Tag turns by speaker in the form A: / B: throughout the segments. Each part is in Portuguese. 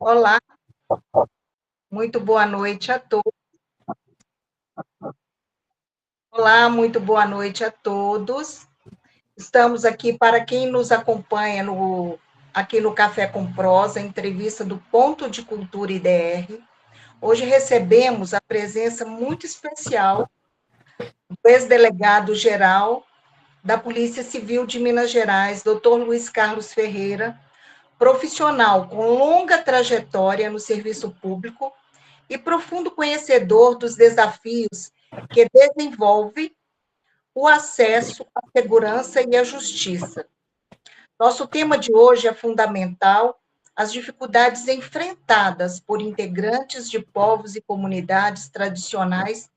A: Olá, muito boa noite a todos. Olá, muito boa noite a todos. Estamos aqui para quem nos acompanha aqui no Café com Prosa, entrevista do Ponto de Cultura IDR. Hoje recebemos a presença muito especial do ex-delegado-geral da Polícia Civil de Minas Gerais, Dr. Luiz Carlos Ferreira, profissional com longa trajetória no serviço público e profundo conhecedor dos desafios que desenvolve o acesso à segurança e à justiça. Nosso tema de hoje é fundamental: as dificuldades enfrentadas por integrantes de povos e comunidades tradicionais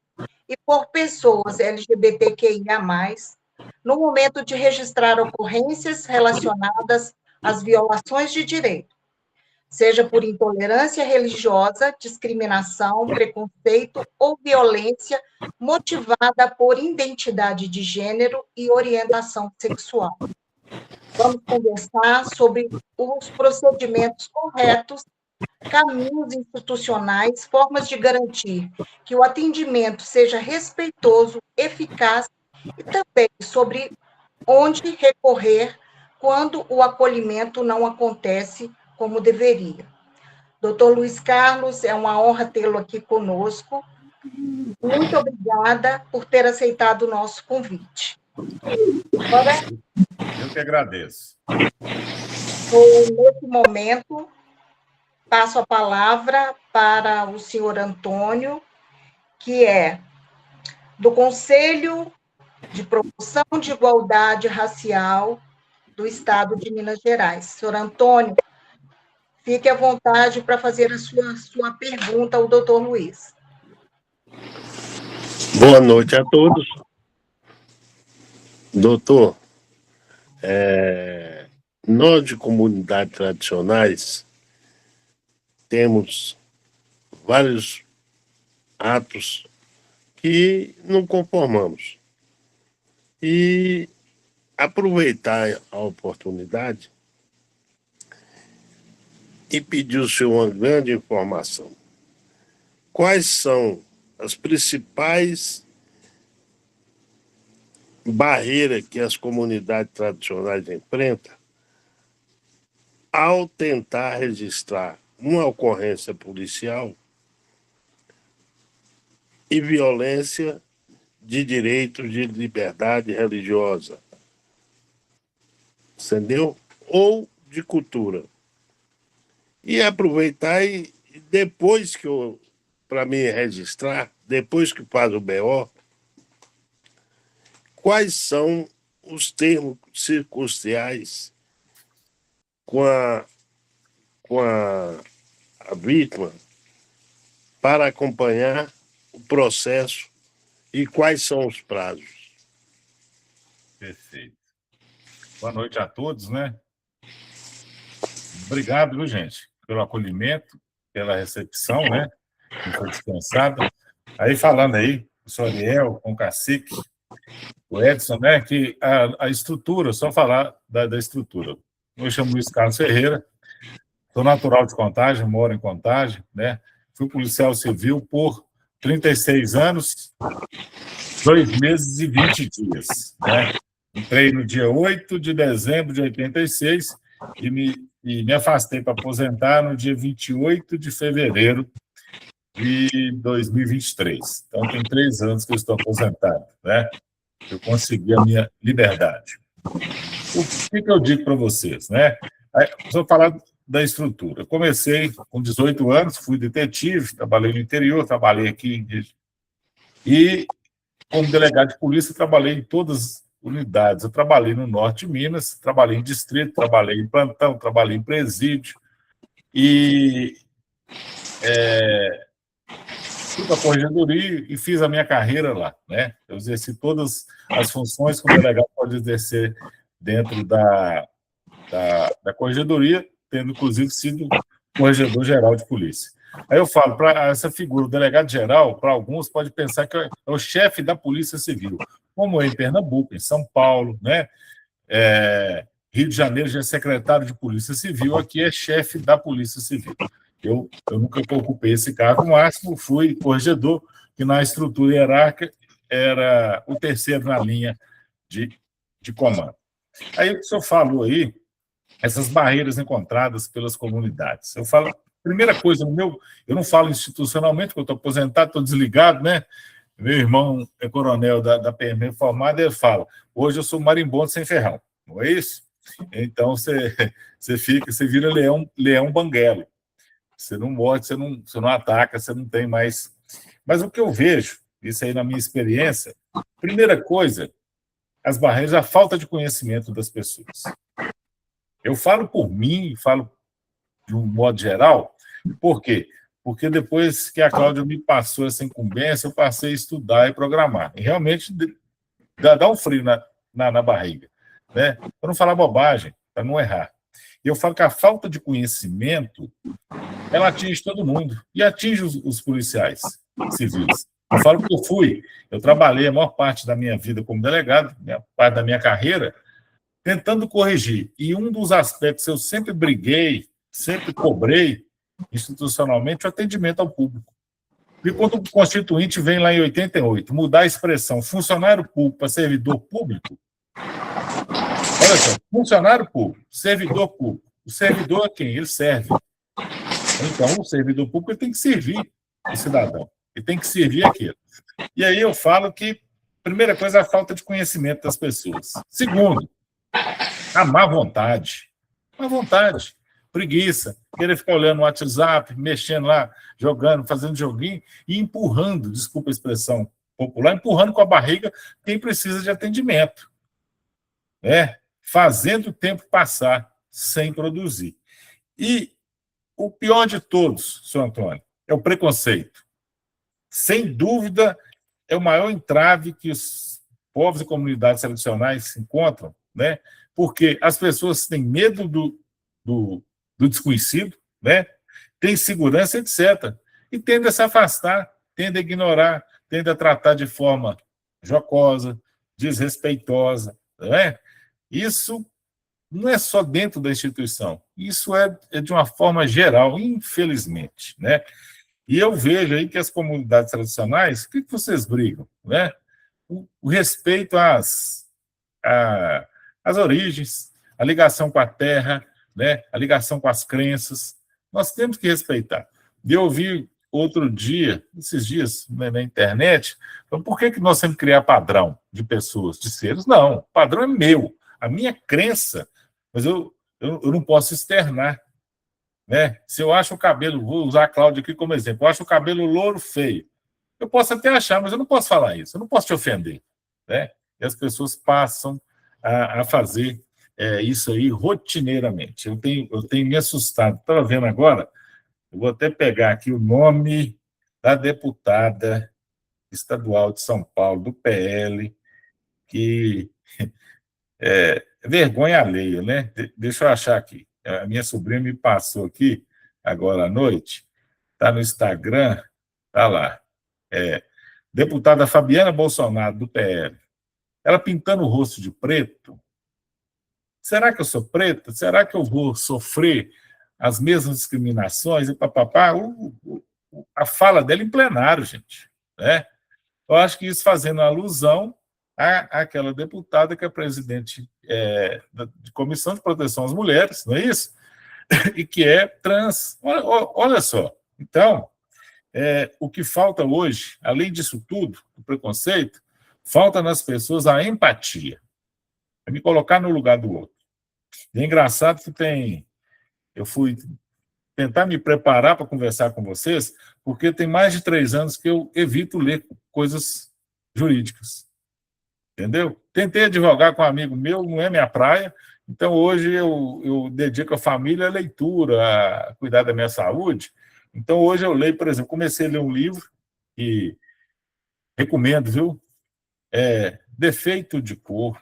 A: e por pessoas LGBTQIA+, no momento de registrar ocorrências relacionadas às violações de direito, seja por intolerância religiosa, discriminação, preconceito ou violência motivada por identidade de gênero e orientação sexual. Vamos conversar sobre os procedimentos corretos, caminhos institucionais, formas de garantir que o atendimento seja respeitoso, eficaz e também sobre onde recorrer quando o acolhimento não acontece como deveria. Doutor Luiz Carlos, é uma honra tê-lo aqui conosco. Muito obrigada por ter aceitado o nosso convite. Agora,
B: eu que agradeço.
A: nesse momento, passo a palavra para o senhor Antônio, que é do Conselho de Promoção de Igualdade Racial do Estado de Minas Gerais. Senhor Antônio, fique à vontade para fazer a sua pergunta ao doutor Luiz.
C: Boa noite a todos. Doutor, nós de comunidades tradicionais temos vários atos que não conformamos. E aproveitar a oportunidade e pedir o senhor uma grande informação. Quais são as principais barreiras que as comunidades tradicionais enfrentam ao tentar registrar uma ocorrência policial e violência de direitos de liberdade religiosa, entendeu? Ou de cultura. E aproveitar e depois que para mim registrar, depois que faz o BO, quais são os termos circunstanciais com a vítima para acompanhar o processo e quais são os prazos?
B: Perfeito. Boa noite a todos, né? Obrigado, viu, gente, pelo acolhimento, pela recepção, né? Que foi dispensada. Aí, falando aí, o senhor Ariel, com o cacique, o Edson, né? Que a estrutura, só falar da estrutura. Eu me chamo Luiz Carlos Ferreira, sou natural de Contagem, moro em Contagem, né? Fui policial civil por 36 anos, 2 meses e 20 dias, né? Entrei no dia 8 de dezembro de 86 e me afastei para aposentar no dia 28 de fevereiro de 2023. Então, tem 3 anos que eu estou aposentado, né? Eu consegui a minha liberdade. O que eu digo para vocês, né? Vou falar da estrutura. Eu comecei com 18 anos, fui detetive, trabalhei no interior, trabalhei aqui e, como delegado de polícia, trabalhei em todas as unidades. Eu trabalhei no norte de Minas, trabalhei em distrito, trabalhei em plantão, trabalhei em presídio e fui para a corregedoria e fiz a minha carreira lá, né? Eu exerci todas as funções que o delegado pode exercer dentro da corregedoria, tendo, inclusive, sido corregedor-geral de polícia. Aí eu falo, para essa figura, o delegado-geral, para alguns, pode pensar que é o chefe da Polícia Civil, como é em Pernambuco, em São Paulo, né? Rio de Janeiro já é secretário de Polícia Civil, aqui é chefe da Polícia Civil. Eu nunca ocupei esse cargo, no máximo fui corregedor, que na estrutura hierárquica era o terceiro na linha de comando. Aí o que o senhor falou aí, essas barreiras encontradas pelas comunidades. Eu falo, primeira coisa, eu não falo institucionalmente, porque eu estou aposentado, estou desligado, né? Meu irmão é coronel da PM formado, ele fala, hoje eu sou marimbondo sem ferrão, não é isso? Então você vira leão banguelo. Você não morde, você não ataca, você não tem mais. Mas o que eu vejo, isso aí na minha experiência, primeira coisa, as barreiras, a falta de conhecimento das pessoas. Eu falo por mim, falo de um modo geral, por quê? Porque depois que a Cláudia me passou essa incumbência, eu passei a estudar e programar. E realmente dá um frio na barriga, né? Para não falar bobagem, para não errar. E eu falo que a falta de conhecimento, ela atinge todo mundo, e atinge os policiais civis. Eu falo que eu trabalhei a maior parte da minha vida como delegado, parte da minha carreira, tentando corrigir. E um dos aspectos que eu sempre briguei, sempre cobrei, institucionalmente, o atendimento ao público. E quando o Constituinte vem lá em 88, mudar a expressão funcionário público para servidor público, olha só, funcionário público, servidor público. O servidor é quem? Ele serve. Então, o servidor público ele tem que servir o cidadão. Ele tem que servir aquilo. E aí eu falo que, primeira coisa, a falta de conhecimento das pessoas. Segundo, a má vontade. Má vontade. Preguiça. Querer ficar olhando no WhatsApp, mexendo lá, jogando, fazendo joguinho e empurrando, desculpa a expressão popular, empurrando com a barriga quem precisa de atendimento. Fazendo o tempo passar sem produzir. E o pior de todos, senhor Antônio, é o preconceito. Sem dúvida, é o maior entrave que os povos e comunidades tradicionais se encontram, né? Porque as pessoas têm medo do desconhecido, né? Têm segurança, etc. E tendem a se afastar, tendem a ignorar, tendem a tratar de forma jocosa, desrespeitosa, né? Isso não é só dentro da instituição, isso é de uma forma geral, infelizmente, né? E eu vejo aí que as comunidades tradicionais, o que vocês brigam, né? O respeito às origens, a ligação com a terra, né? A ligação com as crenças, nós temos que respeitar. E eu ouvi outro dia, esses dias, né, na internet, falando, por que nós temos que criar padrão de pessoas, de seres? Não, o padrão é meu, a minha crença, mas eu não posso externar, né? Se eu acho o cabelo, vou usar a Cláudia aqui como exemplo, eu acho o cabelo louro feio. Eu posso até achar, mas eu não posso falar isso, eu não posso te ofender, né? E as pessoas passam a fazer isso aí rotineiramente. Eu tenho me assustado. Estava vendo agora, eu vou até pegar aqui o nome da deputada estadual de São Paulo, do PL, que é vergonha alheia, né? Deixa eu achar aqui. A minha sobrinha me passou aqui, agora à noite, está no Instagram, está lá. Deputada Fabiana Bolsonaro, do PL. Ela pintando o rosto de preto. Será que eu sou preta? Será que eu vou sofrer as mesmas discriminações? E papapá? A fala dela em plenário, gente, né? Eu acho que isso fazendo alusão àquela deputada que é presidente de Comissão de Proteção às Mulheres, não é isso? E que é trans. Olha só. Então, o que falta hoje, além disso tudo, o preconceito, falta nas pessoas a empatia. É me colocar no lugar do outro. E é engraçado que eu fui tentar me preparar para conversar com vocês, porque tem mais de 3 anos que eu evito ler coisas jurídicas. Entendeu? Tentei advogar com um amigo meu, não é minha praia, então hoje eu dedico a família à leitura, a cuidar da minha saúde. Então hoje eu leio, por exemplo, comecei a ler um livro e recomendo, viu? Defeito de cor.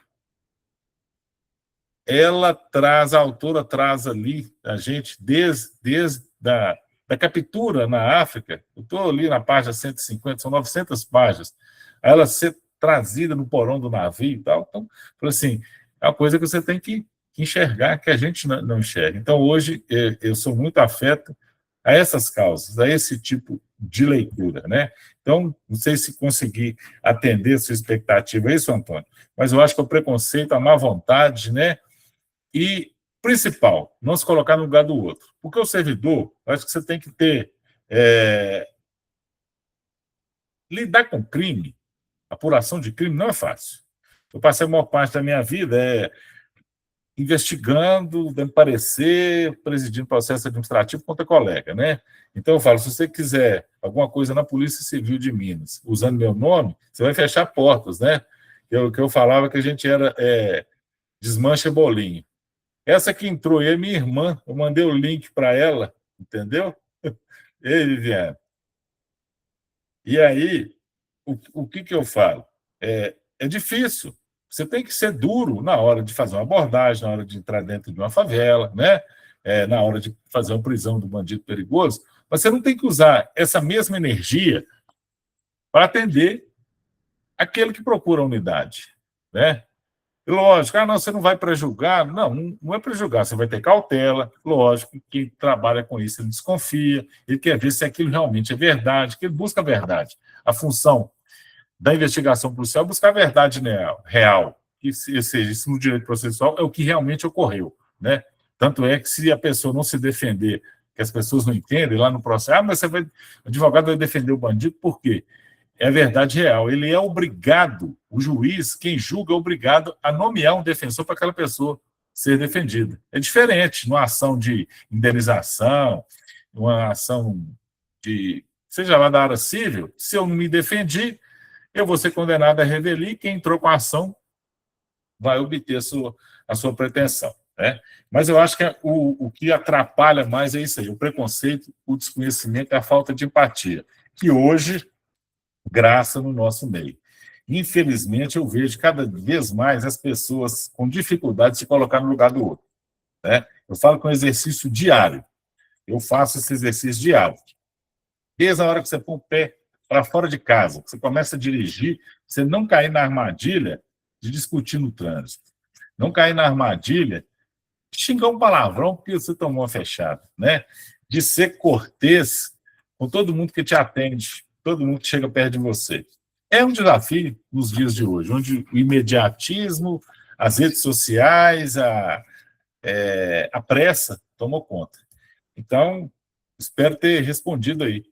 B: A autora traz ali a gente desde da captura na África. Eu estou ali na página 150, são 900 páginas. Ela ser trazida no porão do navio e tal. Então, assim, é uma coisa que você tem que enxergar, que a gente não enxerga. Então, hoje, eu sou muito afeto a essas causas, a esse tipo de leitura, né? Então, não sei se consegui atender a sua expectativa, é isso, Antônio? Mas eu acho que o preconceito, a má vontade, né? E, principal, não se colocar no lugar do outro. Porque o servidor, eu acho que você tem que ter... lidar com crime, apuração de crime, não é fácil. Eu passei a maior parte da minha vida investigando, dando parecer, presidindo processo administrativo contra colega, né? Então eu falo, se você quiser alguma coisa na Polícia Civil de Minas, usando meu nome, você vai fechar portas, né? Que eu falava que a gente era desmancha bolinho. Essa que entrou aí é minha irmã, eu mandei o link para ela, entendeu? Ei, Viviane. E aí, o que eu falo? É difícil. Você tem que ser duro na hora de fazer uma abordagem, na hora de entrar dentro de uma favela, né? Na hora de fazer uma prisão do bandido perigoso, mas você não tem que usar essa mesma energia para atender aquele que procura a unidade, né? E lógico, não, você não vai prejulgar. Não, não é prejulgar, você vai ter cautela. Lógico, quem trabalha com isso, ele desconfia, ele quer ver se aquilo realmente é verdade, que ele busca a verdade. A função da investigação policial é buscar a verdade real, que seja, isso no direito processual é o que realmente ocorreu, né? Tanto é que se a pessoa não se defender, que as pessoas não entendem, lá no processo, mas o advogado vai defender o bandido, por quê? É a verdade real. Ele é obrigado, o juiz, quem julga, é obrigado a nomear um defensor para aquela pessoa ser defendida. É diferente numa ação de indenização, uma ação de, seja lá da área civil, se eu não me defendi, eu vou ser condenado a revelia e quem entrou com a ação vai obter a sua pretensão, né? Mas eu acho que o que atrapalha mais é isso aí, o preconceito, o desconhecimento e a falta de empatia, que hoje graça no nosso meio. Infelizmente, eu vejo cada vez mais as pessoas com dificuldade de se colocar no lugar do outro, né? Eu falo que é um exercício diário. Eu faço esse exercício diário. Desde a hora que você põe o pé para fora de casa, que você começa a dirigir, você não cair na armadilha de discutir no trânsito. Não cair na armadilha de xingar um palavrão porque você tomou uma fechada, né? De ser cortês com todo mundo que te atende, todo mundo que chega perto de você. É um desafio nos dias de hoje, onde o imediatismo, as redes sociais, a pressa tomou conta. Então, espero ter respondido aí.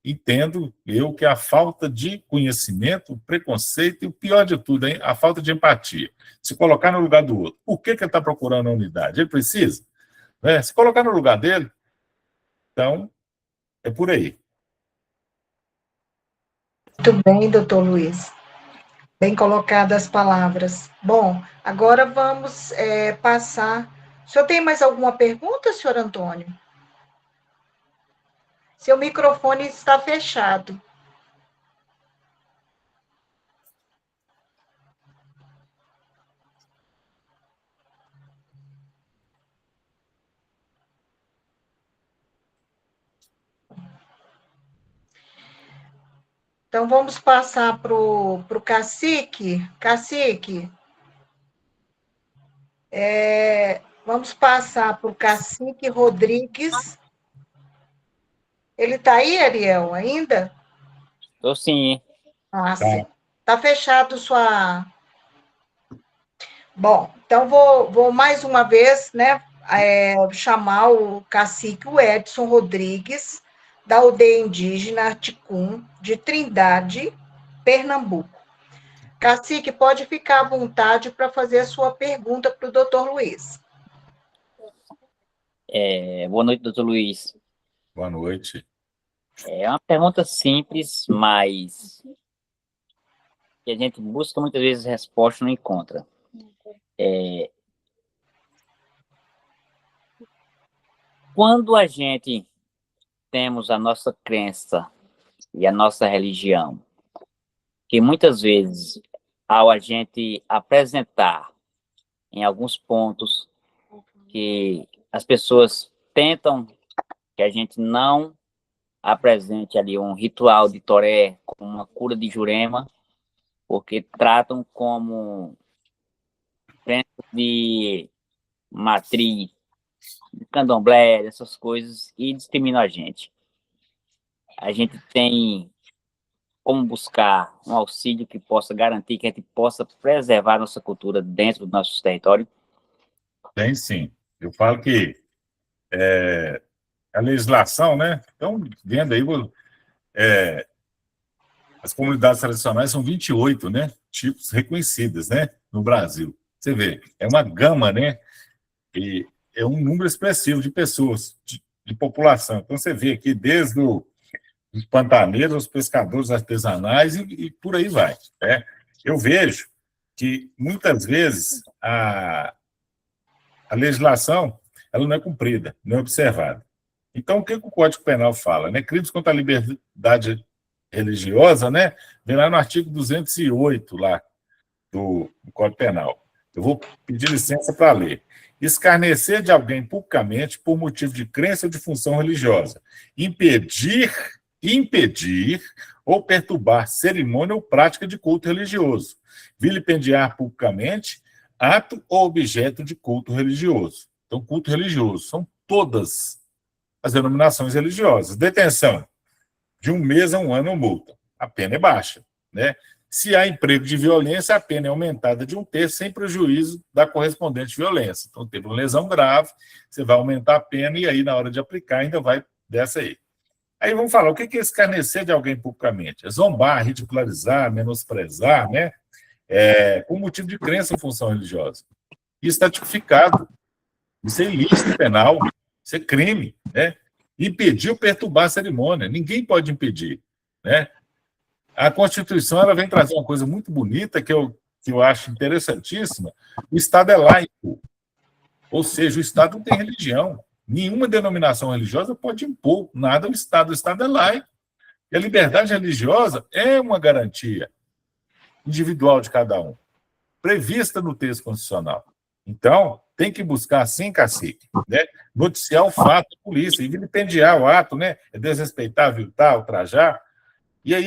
B: Entendo eu que a falta de conhecimento, o preconceito e o pior de tudo, hein, a falta de empatia. Se colocar no lugar do outro. Por que ele está procurando a unidade? Ele precisa? Né? Se colocar no lugar dele, então, é por aí.
A: Muito bem, doutor Luiz. Bem colocadas as palavras. Bom, agora vamos passar. O senhor tem mais alguma pergunta, senhor Antônio? Seu microfone está fechado. Então, vamos passar para o Cacique. Cacique, vamos passar para o Cacique Rodrigues. Ele está aí, Ariel, ainda?
D: Estou sim.
A: Ah, sim. Está fechado sua... Bom, então vou mais uma vez, né, chamar o cacique o Edson Rodrigues, da aldeia indígena Articum, de Trindade, Pernambuco. Cacique, pode ficar à vontade para fazer a sua pergunta para o doutor Luiz.
D: Boa noite, doutor Luiz.
B: Boa noite.
D: É uma pergunta simples, mas que a gente busca muitas vezes resposta e não encontra. Quando a gente temos a nossa crença e a nossa religião, que muitas vezes, ao a gente apresentar em alguns pontos que as pessoas tentam que a gente não apresente ali um ritual de toré, como uma cura de Jurema, porque tratam como crença de matriz de candomblé, essas coisas, e discriminam a gente. A gente tem como buscar um auxílio que possa garantir que a gente possa preservar a nossa cultura dentro do nosso território?
B: Tem sim. Eu falo que a legislação, né? Então, vendo aí, as comunidades tradicionais são 28, né? Tipos reconhecidas, né? No Brasil. Você vê, é uma gama, né? E é um número expressivo de pessoas, de população. Então, você vê aqui desde os pantaneiros, os pescadores artesanais e por aí vai. Né? Eu vejo que, muitas vezes, a legislação ela não é cumprida, não é observada. Então, o que o Código Penal fala? Né? Crimes contra a liberdade religiosa, né? Vem lá no artigo 208 lá do Código Penal. Eu vou pedir licença para ler. Escarnecer de alguém publicamente por motivo de crença ou de função religiosa. Impedir ou perturbar cerimônia ou prática de culto religioso. Vilipendiar publicamente ato ou objeto de culto religioso. Então, culto religioso são todas as denominações religiosas. Detenção de 1 mês a 1 ano ou multa. A pena é baixa. Né? Se há emprego de violência, a pena é aumentada de 1/3 sem prejuízo da correspondente violência. Então, teve uma lesão grave, você vai aumentar a pena e aí, na hora de aplicar, ainda vai dessa aí. Aí vamos falar, o que é escarnecer de alguém publicamente? É zombar, ridicularizar, menosprezar, né? Por motivo de crença ou função religiosa. Isso está tipificado. Isso é ilícito penal, isso é crime, né? Impedir ou perturbar a cerimônia. Ninguém pode impedir, né? A Constituição ela vem trazer uma coisa muito bonita que eu acho interessantíssima. O Estado é laico, ou seja, o Estado não tem religião. Nenhuma denominação religiosa pode impor nada ao Estado. O Estado é laico. E a liberdade religiosa é uma garantia individual de cada um, prevista no texto constitucional. Então, tem que buscar, sim, cacique, né? Noticiar o fato à polícia e vilipendiar o ato, né? É desrespeitar, viltar, ultrajar. E aí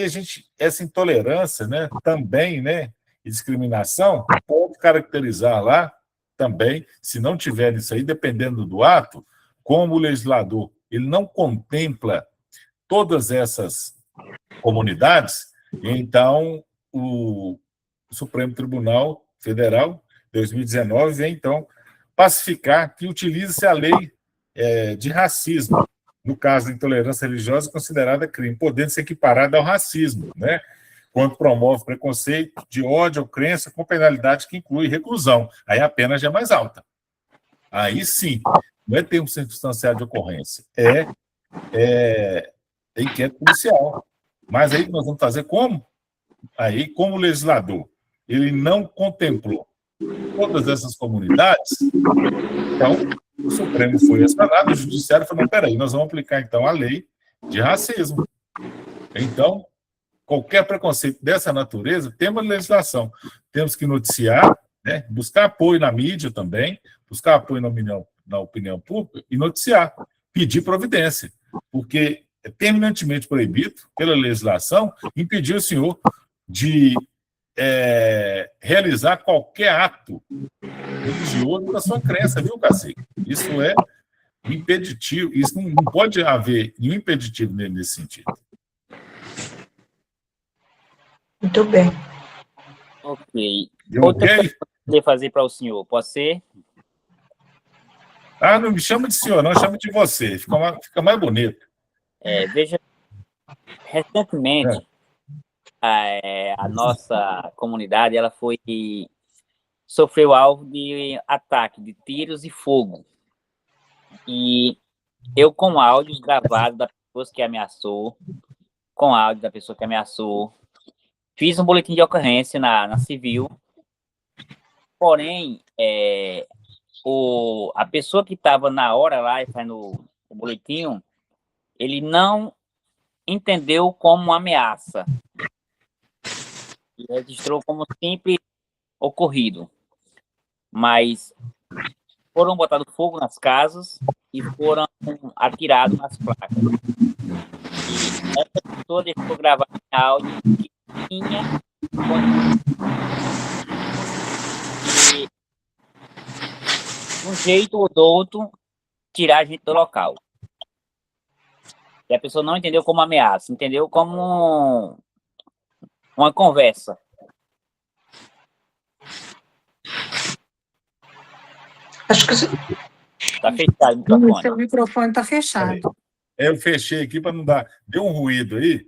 B: essa intolerância, né, também, né, e discriminação, pode caracterizar lá também, se não tiver isso aí, dependendo do ato, como o legislador ele não contempla todas essas comunidades, então o Supremo Tribunal Federal, 2019, vem então pacificar que utilize-se a lei de racismo, no caso da intolerância religiosa, considerada crime, podendo ser equiparada ao racismo, né? Quando promove preconceito de ódio ou crença com penalidade que inclui reclusão. Aí a pena já é mais alta. Aí sim, não é termo circunstanciado de ocorrência, é inquérito policial. Mas aí nós vamos fazer como? Aí, como o legislador, ele não contemplou todas essas comunidades, então o Supremo foi extradado, o Judiciário falou, não, peraí, nós vamos aplicar, então, a lei de racismo. Então, qualquer preconceito dessa natureza, tem uma legislação. Temos que noticiar, né, buscar apoio na mídia também, buscar apoio na opinião pública e noticiar, pedir providência, porque é terminantemente proibido, pela legislação, impedir o senhor de realizar qualquer ato religioso da sua crença, viu, cacique? Isso é impeditivo, isso não pode haver nenhum impeditivo nesse sentido.
A: Muito bem.
D: Ok.
B: Outra
D: coisa que eu poderia fazer para o senhor, pode ser?
B: Não me chama de senhor, não, chama de você, fica mais bonito.
D: Veja, recentemente, a nossa comunidade ela sofreu alvo de ataque de tiros e fogo. E eu, com áudios gravados da pessoa que ameaçou, fiz um boletim de ocorrência na civil. Porém, a pessoa que estava na hora lá e fazendo o boletim, ele não entendeu como uma ameaça. E registrou como simples ocorrido. Mas foram botados fogo nas casas e foram atirados nas placas. E essa pessoa deixou gravar em áudio que tinha e de um jeito ou do outro tirar a gente do local. E a pessoa não entendeu como ameaça, entendeu como uma conversa.
A: Acho que
D: Tá fechado o microfone.
E: Seu microfone está fechado.
B: Eu fechei aqui para não dar... Deu um ruído aí.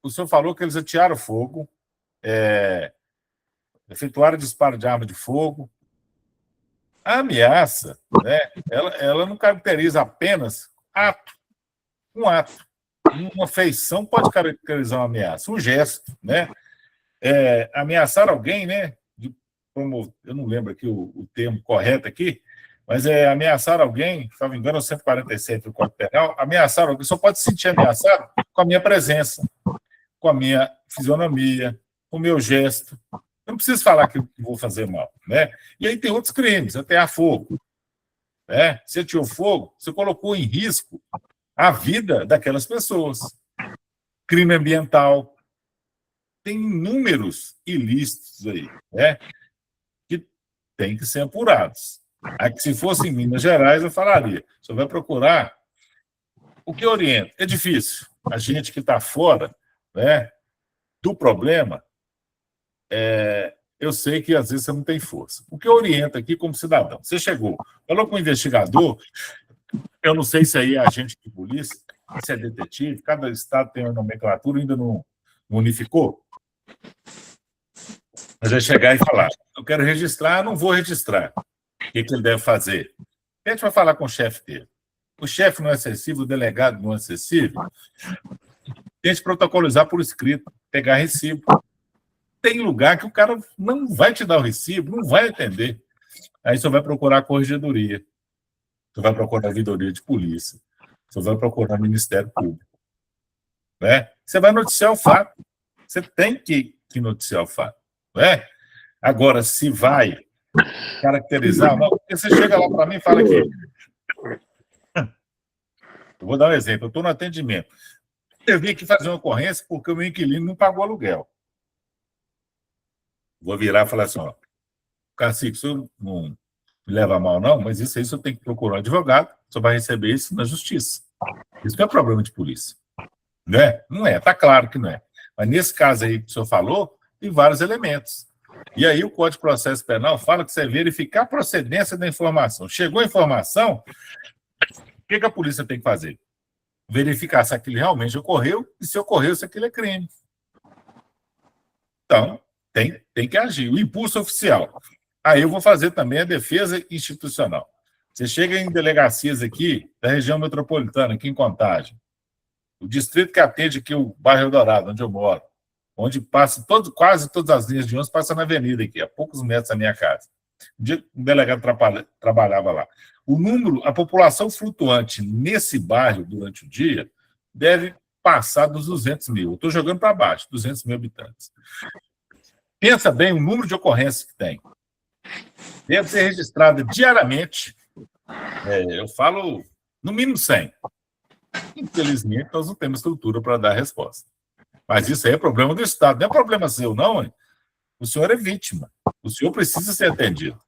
B: O senhor falou que eles atearam fogo, efetuaram disparo de arma de fogo. A ameaça, né, ela não caracteriza apenas um ato. Uma feição pode caracterizar uma ameaça, um gesto, né? Ameaçar alguém, né? Eu não lembro aqui o termo correto aqui, mas ameaçar alguém, se não me engano, é o 147 do Código Penal, ameaçar alguém, só pode se sentir ameaçado com a minha presença, com a minha fisionomia, com o meu gesto. Eu não preciso falar que eu vou fazer mal, né? E aí tem outros crimes, atear fogo. Né? Você ateou fogo, você colocou em risco a vida daquelas pessoas. Crime ambiental. Tem inúmeros ilícitos aí, né? Que tem que ser apurados. Aqui, se fosse em Minas Gerais, eu falaria. Você vai procurar o que orienta. É difícil. A gente que está fora, né, do problema, eu sei que às vezes você não tem força. O que orienta aqui como cidadão? Você chegou, falou com o investigador, eu não sei se aí é agente de polícia, se é detetive, cada estado tem uma nomenclatura, ainda não unificou. Mas vai chegar e falar, eu quero registrar, não vou registrar. O que ele deve fazer? A gente vai falar com o chefe dele. O chefe não é acessível, o delegado não é acessível. Tente protocolizar por escrito, pegar recibo. Tem lugar que o cara não vai te dar o recibo, não vai atender. Aí você vai procurar a corregedoria, você vai procurar a ouvidoria de polícia, você vai procurar o Ministério Público. Né? Você vai noticiar o fato. Você tem que noticiar o fato. Né? Agora, se vai caracterizar, não, porque você chega lá para mim e fala que... Eu vou dar um exemplo, eu estou no atendimento. Eu vim aqui fazer uma ocorrência porque o meu inquilino não pagou aluguel. Vou virar e falar assim, ó, Cacique, o senhor não me leva a mal, não, mas isso aí o senhor tem que procurar um advogado, o senhor vai receber isso na justiça. Isso não é problema de polícia. Né? Não é, está claro que não é. Mas nesse caso aí que o senhor falou, tem vários elementos. E aí o Código de Processo Penal fala que você verificar a procedência da informação. Chegou a informação, o que a polícia tem que fazer? Verificar se aquilo realmente ocorreu e se ocorreu, se aquilo é crime. Então, tem que agir. O impulso oficial. Aí eu vou fazer também a defesa institucional. Você chega em delegacias aqui da região metropolitana, aqui em Contagem, o distrito que atende aqui o bairro Eldorado, onde eu moro, onde passa quase todas as linhas de ônibus passam na avenida aqui, a poucos metros da minha casa. Um dia um delegado trabalhava lá. A população flutuante nesse bairro durante o dia deve passar dos 200 mil. Eu estou jogando para baixo, 200 mil habitantes. Pensa bem o número de ocorrências que tem. Deve ser registrada diariamente, eu falo, no mínimo 100. Infelizmente, nós não temos estrutura para dar resposta. Mas isso aí é problema do Estado, não é problema seu, não. Hein? O senhor é vítima. O senhor precisa ser atendido.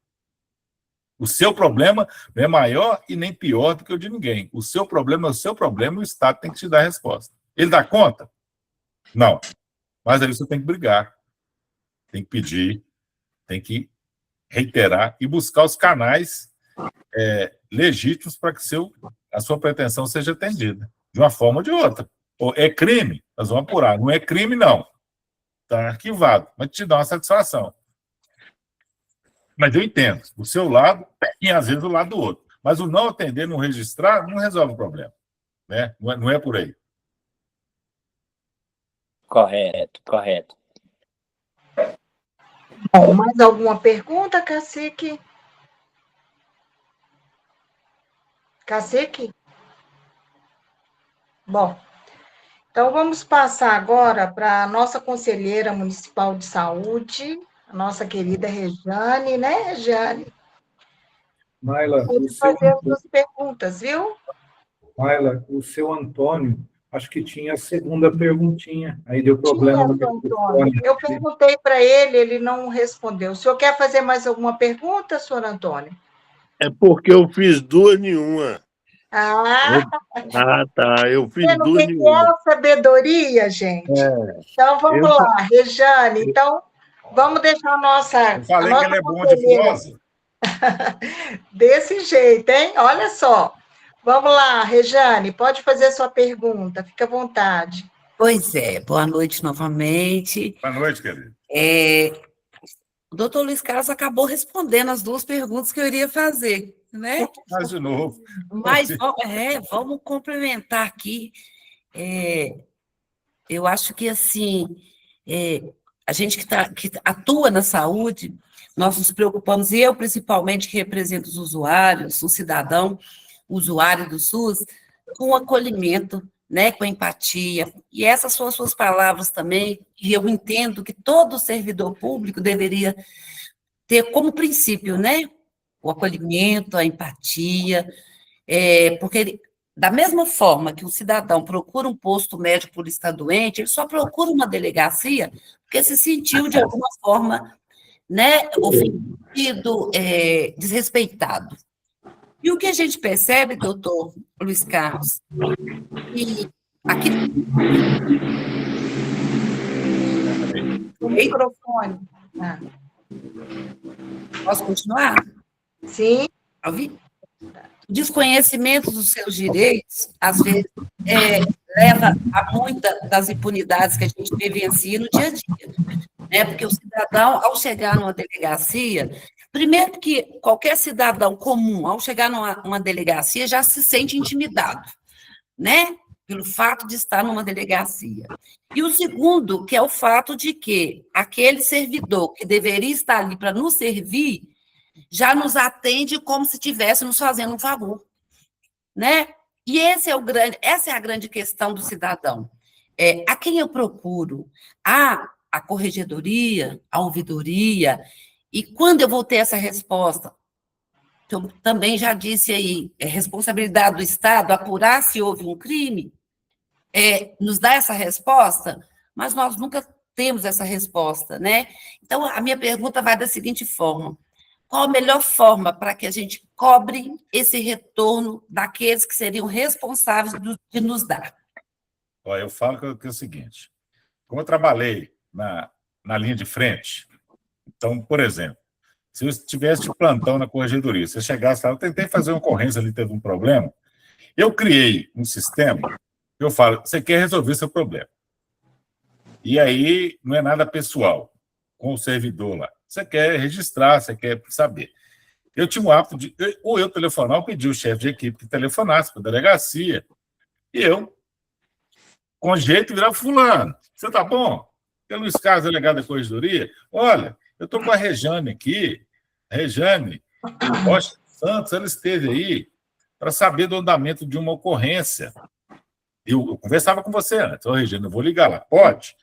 B: O seu problema não é maior e nem pior do que o de ninguém. O seu problema é o seu problema e o Estado tem que te dar a resposta. Ele dá conta? Não. Mas aí você tem que brigar. Tem que pedir, tem que reiterar e buscar os canais legítimos para que a sua pretensão seja atendida, de uma forma ou de outra. Ou é crime, nós vamos apurar. Não é crime, não. Está arquivado, mas te dá uma satisfação. Mas eu entendo, o seu lado e às vezes o lado do outro. Mas o não atender, não registrar, não resolve o problema. Né? Não é por aí.
D: Correto.
A: Bom, mais alguma pergunta, Cacique? Cacique? Bom, então vamos passar agora para a nossa conselheira municipal de saúde, a nossa querida Rejane, né, Rejane?
F: Maila,
A: Pode fazer as suas perguntas, viu?
F: Maila, o seu Antônio, acho que tinha a segunda perguntinha, aí deu problema no microfone.
A: Eu perguntei para ele, ele não respondeu. O senhor quer fazer mais alguma pergunta, senhor Antônio?
C: É porque eu fiz duas em uma.
A: Ah,
C: Tá. Eu fiz
A: vendo o
C: duas
A: que
C: em
A: que é
C: uma.
A: a sabedoria, gente? Então, vamos
C: Eu,
A: lá, Rejane. Então, vamos deixar
B: Eu
A: a
B: falei que
A: nossa
B: ele é bom de
A: conselheira
B: prosa.
A: desse jeito, hein? Olha só. Vamos lá, Rejane, pode fazer a sua pergunta, fica à vontade.
G: Pois é, boa noite novamente.
B: Boa noite, querido.
G: O doutor Luiz Carlos acabou respondendo as duas perguntas que eu iria fazer, né?
B: Mas de novo.
G: Mas vamos complementar aqui. Eu acho que, assim, a gente que atua na saúde, nós nos preocupamos, e eu principalmente, que represento os usuários, o cidadão, usuário do SUS, com o acolhimento, né, com empatia. E essas são as suas palavras também, e eu entendo que todo servidor público deveria ter como princípio, né, o acolhimento, a empatia, porque da mesma forma que o cidadão procura um posto médico por estar doente, ele só procura uma delegacia porque se sentiu, de alguma forma, né, ofendido, desrespeitado. E o que a gente percebe, doutor Luiz Carlos, que aqui...
A: O microfone. Ah.
G: Posso continuar?
A: Sim.
G: Ouvir? O desconhecimento dos seus direitos, às vezes, leva a muitas das impunidades que a gente vivencia no dia a dia, né? Porque o cidadão, ao chegar numa delegacia, primeiro que qualquer cidadão comum, ao chegar numa delegacia, já se sente intimidado, né? Pelo fato de estar numa delegacia. E o segundo, que é o fato de que aquele servidor que deveria estar ali para nos servir, já nos atende como se estivéssemos fazendo um favor, né? E essa é a grande questão do cidadão. A quem eu procuro? A corregedoria, a ouvidoria, e quando eu vou ter essa resposta? Eu também já disse aí, é responsabilidade do Estado apurar se houve um crime, nos dá essa resposta, mas nós nunca temos essa resposta, né? Então, a minha pergunta vai da seguinte forma: qual a melhor forma para que a gente cobre esse retorno daqueles que seriam responsáveis de nos dar?
B: Olha, eu falo que é o seguinte, como eu trabalhei na linha de frente, então, por exemplo, se eu estivesse de plantão na corregedoria, se eu chegasse lá, eu tentei fazer uma ocorrência ali, teve um problema, eu criei um sistema, eu falo, você quer resolver seu problema. E aí, não é nada pessoal com o servidor lá. Você quer registrar, você quer saber. Eu tinha o hábito de, ou eu telefonar, ou pedir o chefe de equipe que telefonasse para a delegacia, e eu, com jeito, virar fulano. Você tá bom? Tem Luiz Carlos, delegado da corregedoria? Olha, eu estou com a Rejane aqui, Rejane Rocha Santos, ela esteve aí para saber do andamento de uma ocorrência. Eu conversava com você antes. Ô, Rejane, eu vou ligar lá. Pode?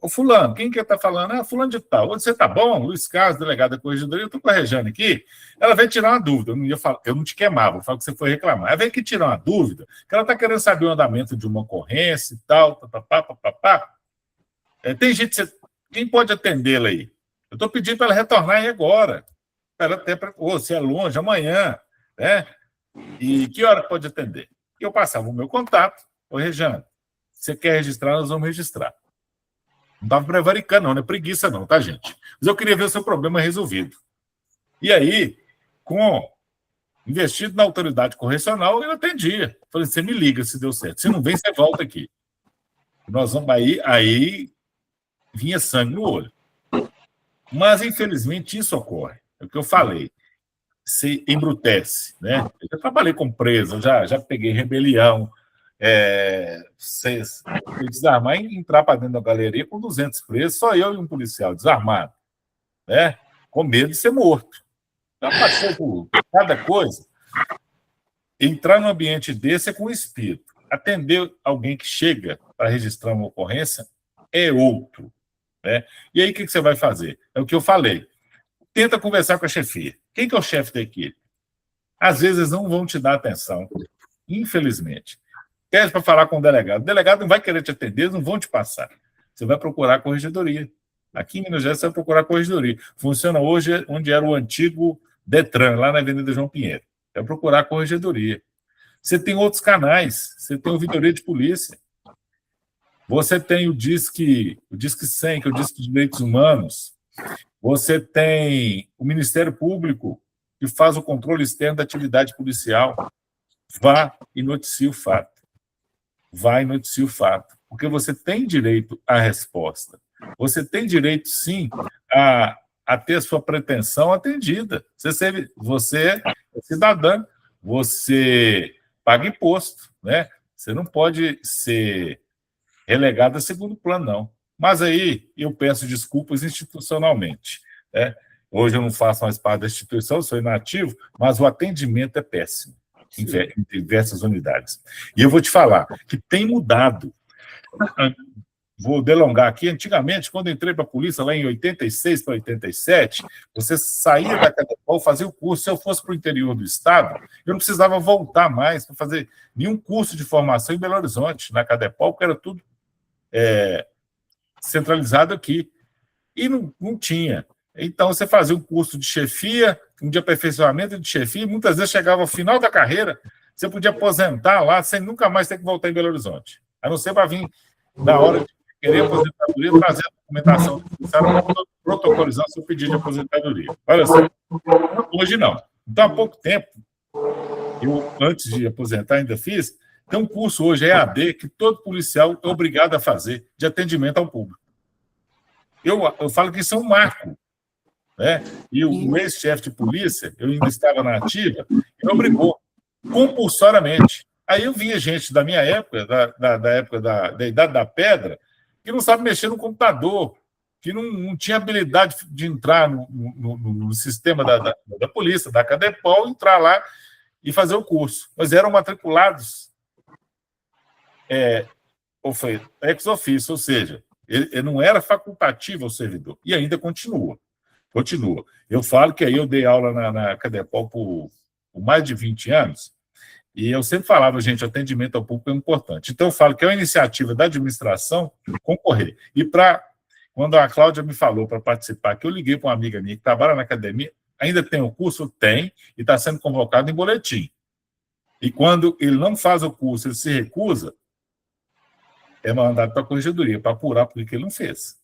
B: Ô, fulano, quem que está falando? Ah, fulano de tal. Você está bom? Luiz Carlos, delegado da corregedoria, eu estou com a Rejane aqui. Ela veio tirar uma dúvida. Eu não te queimava, eu falo que você foi reclamar. Ela veio aqui tirar uma dúvida, que ela está querendo saber o andamento de uma ocorrência e tal, papapá. Tem gente, quem pode atendê-la aí? Eu estou pedindo para ela retornar aí agora. Se é longe, amanhã, né? E que hora pode atender? E eu passava o meu contato. Ô, Rejane, você quer registrar, nós vamos registrar. Não estava prevaricando, não é preguiça, não, tá, gente? Mas eu queria ver o seu problema resolvido. E aí, investido na autoridade correcional, eu atendia. Falei, você me liga se deu certo. Se não vem, você volta aqui. Nós vamos aí vinha sangue no olho. Mas, infelizmente, isso ocorre. É o que eu falei. Se embrutece, né? Eu já trabalhei com preso, já peguei rebelião, desarmar e entrar para dentro da galeria com 200 presos, só eu e um policial desarmado, né? Com medo de ser morto. Já passou por cada coisa. Entrar num ambiente desse é com espírito. Atender alguém que chega para registrar uma ocorrência é outro, né? E aí, o que você vai fazer? É o que eu falei. Tenta conversar com a chefia. Quem que é o chefe da equipe? Às vezes eles não vão te dar atenção, infelizmente. Pede para falar com o delegado. O delegado não vai querer te atender, eles não vão te passar. Você vai procurar a corregedoria. Aqui em Minas Gerais você vai procurar a corregedoria. Funciona hoje onde era o antigo Detran, lá na Avenida João Pinheiro. É procurar a corregedoria. Você tem outros canais, você tem ouvidoria de polícia. Você tem o Disque 100, que é o Disque de Direitos Humanos. Você tem o Ministério Público, que faz o controle externo da atividade policial. Vá e noticie o fato. Vá e noticie o fato. Porque você tem direito à resposta. Você tem direito, sim, a ter a sua pretensão atendida. Você é cidadã, você paga imposto, né? Você não pode ser relegado a segundo plano, não. Mas aí eu peço desculpas institucionalmente, né? Hoje eu não faço mais parte da instituição, sou inativo, mas o atendimento é péssimo em diversas unidades. E eu vou te falar que tem mudado. Vou delongar aqui. Antigamente, quando eu entrei para a polícia, lá em 86 para 87, você saía da Cadepol, fazia o curso. Se eu fosse para o interior do estado, eu não precisava voltar mais para fazer nenhum curso de formação em Belo Horizonte, na Cadepol, porque era tudo centralizado aqui. E não tinha. Então, você fazia um curso de chefia, um de aperfeiçoamento de chefia, e muitas vezes chegava ao final da carreira, você podia aposentar lá sem nunca mais ter que voltar em Belo Horizonte. A não ser para vir na hora de querer aposentadoria, trazer a documentação necessária para protocolizar seu pedido de aposentadoria. Olha só, hoje não. Então, há pouco tempo, eu, antes de aposentar, ainda fiz, tem um curso hoje, EAD, que todo policial é obrigado a fazer, de atendimento ao público. Eu falo que isso é um marco, né? E o ex-chefe de polícia, eu ainda estava na ativa, me obrigou compulsoriamente. Aí eu via gente da minha época, da época da Idade da Pedra, que não sabe mexer no computador, que não tinha habilidade de entrar no sistema da polícia, da Cadepol, entrar lá e fazer o curso. Mas eram matriculados ex officio, ou seja, ele não era facultativo ao servidor. E ainda continua. Eu falo que aí eu dei aula na Cadepol por mais de 20 anos, e eu sempre falava, gente, atendimento ao público é importante. Então, eu falo que é uma iniciativa da administração concorrer. E quando a Cláudia me falou para participar, que eu liguei para uma amiga minha que trabalha na academia, ainda tem o curso? Tem, e está sendo convocado em boletim. E quando ele não faz o curso, ele se recusa, é mandado para a corregedoria, para apurar por que ele não fez.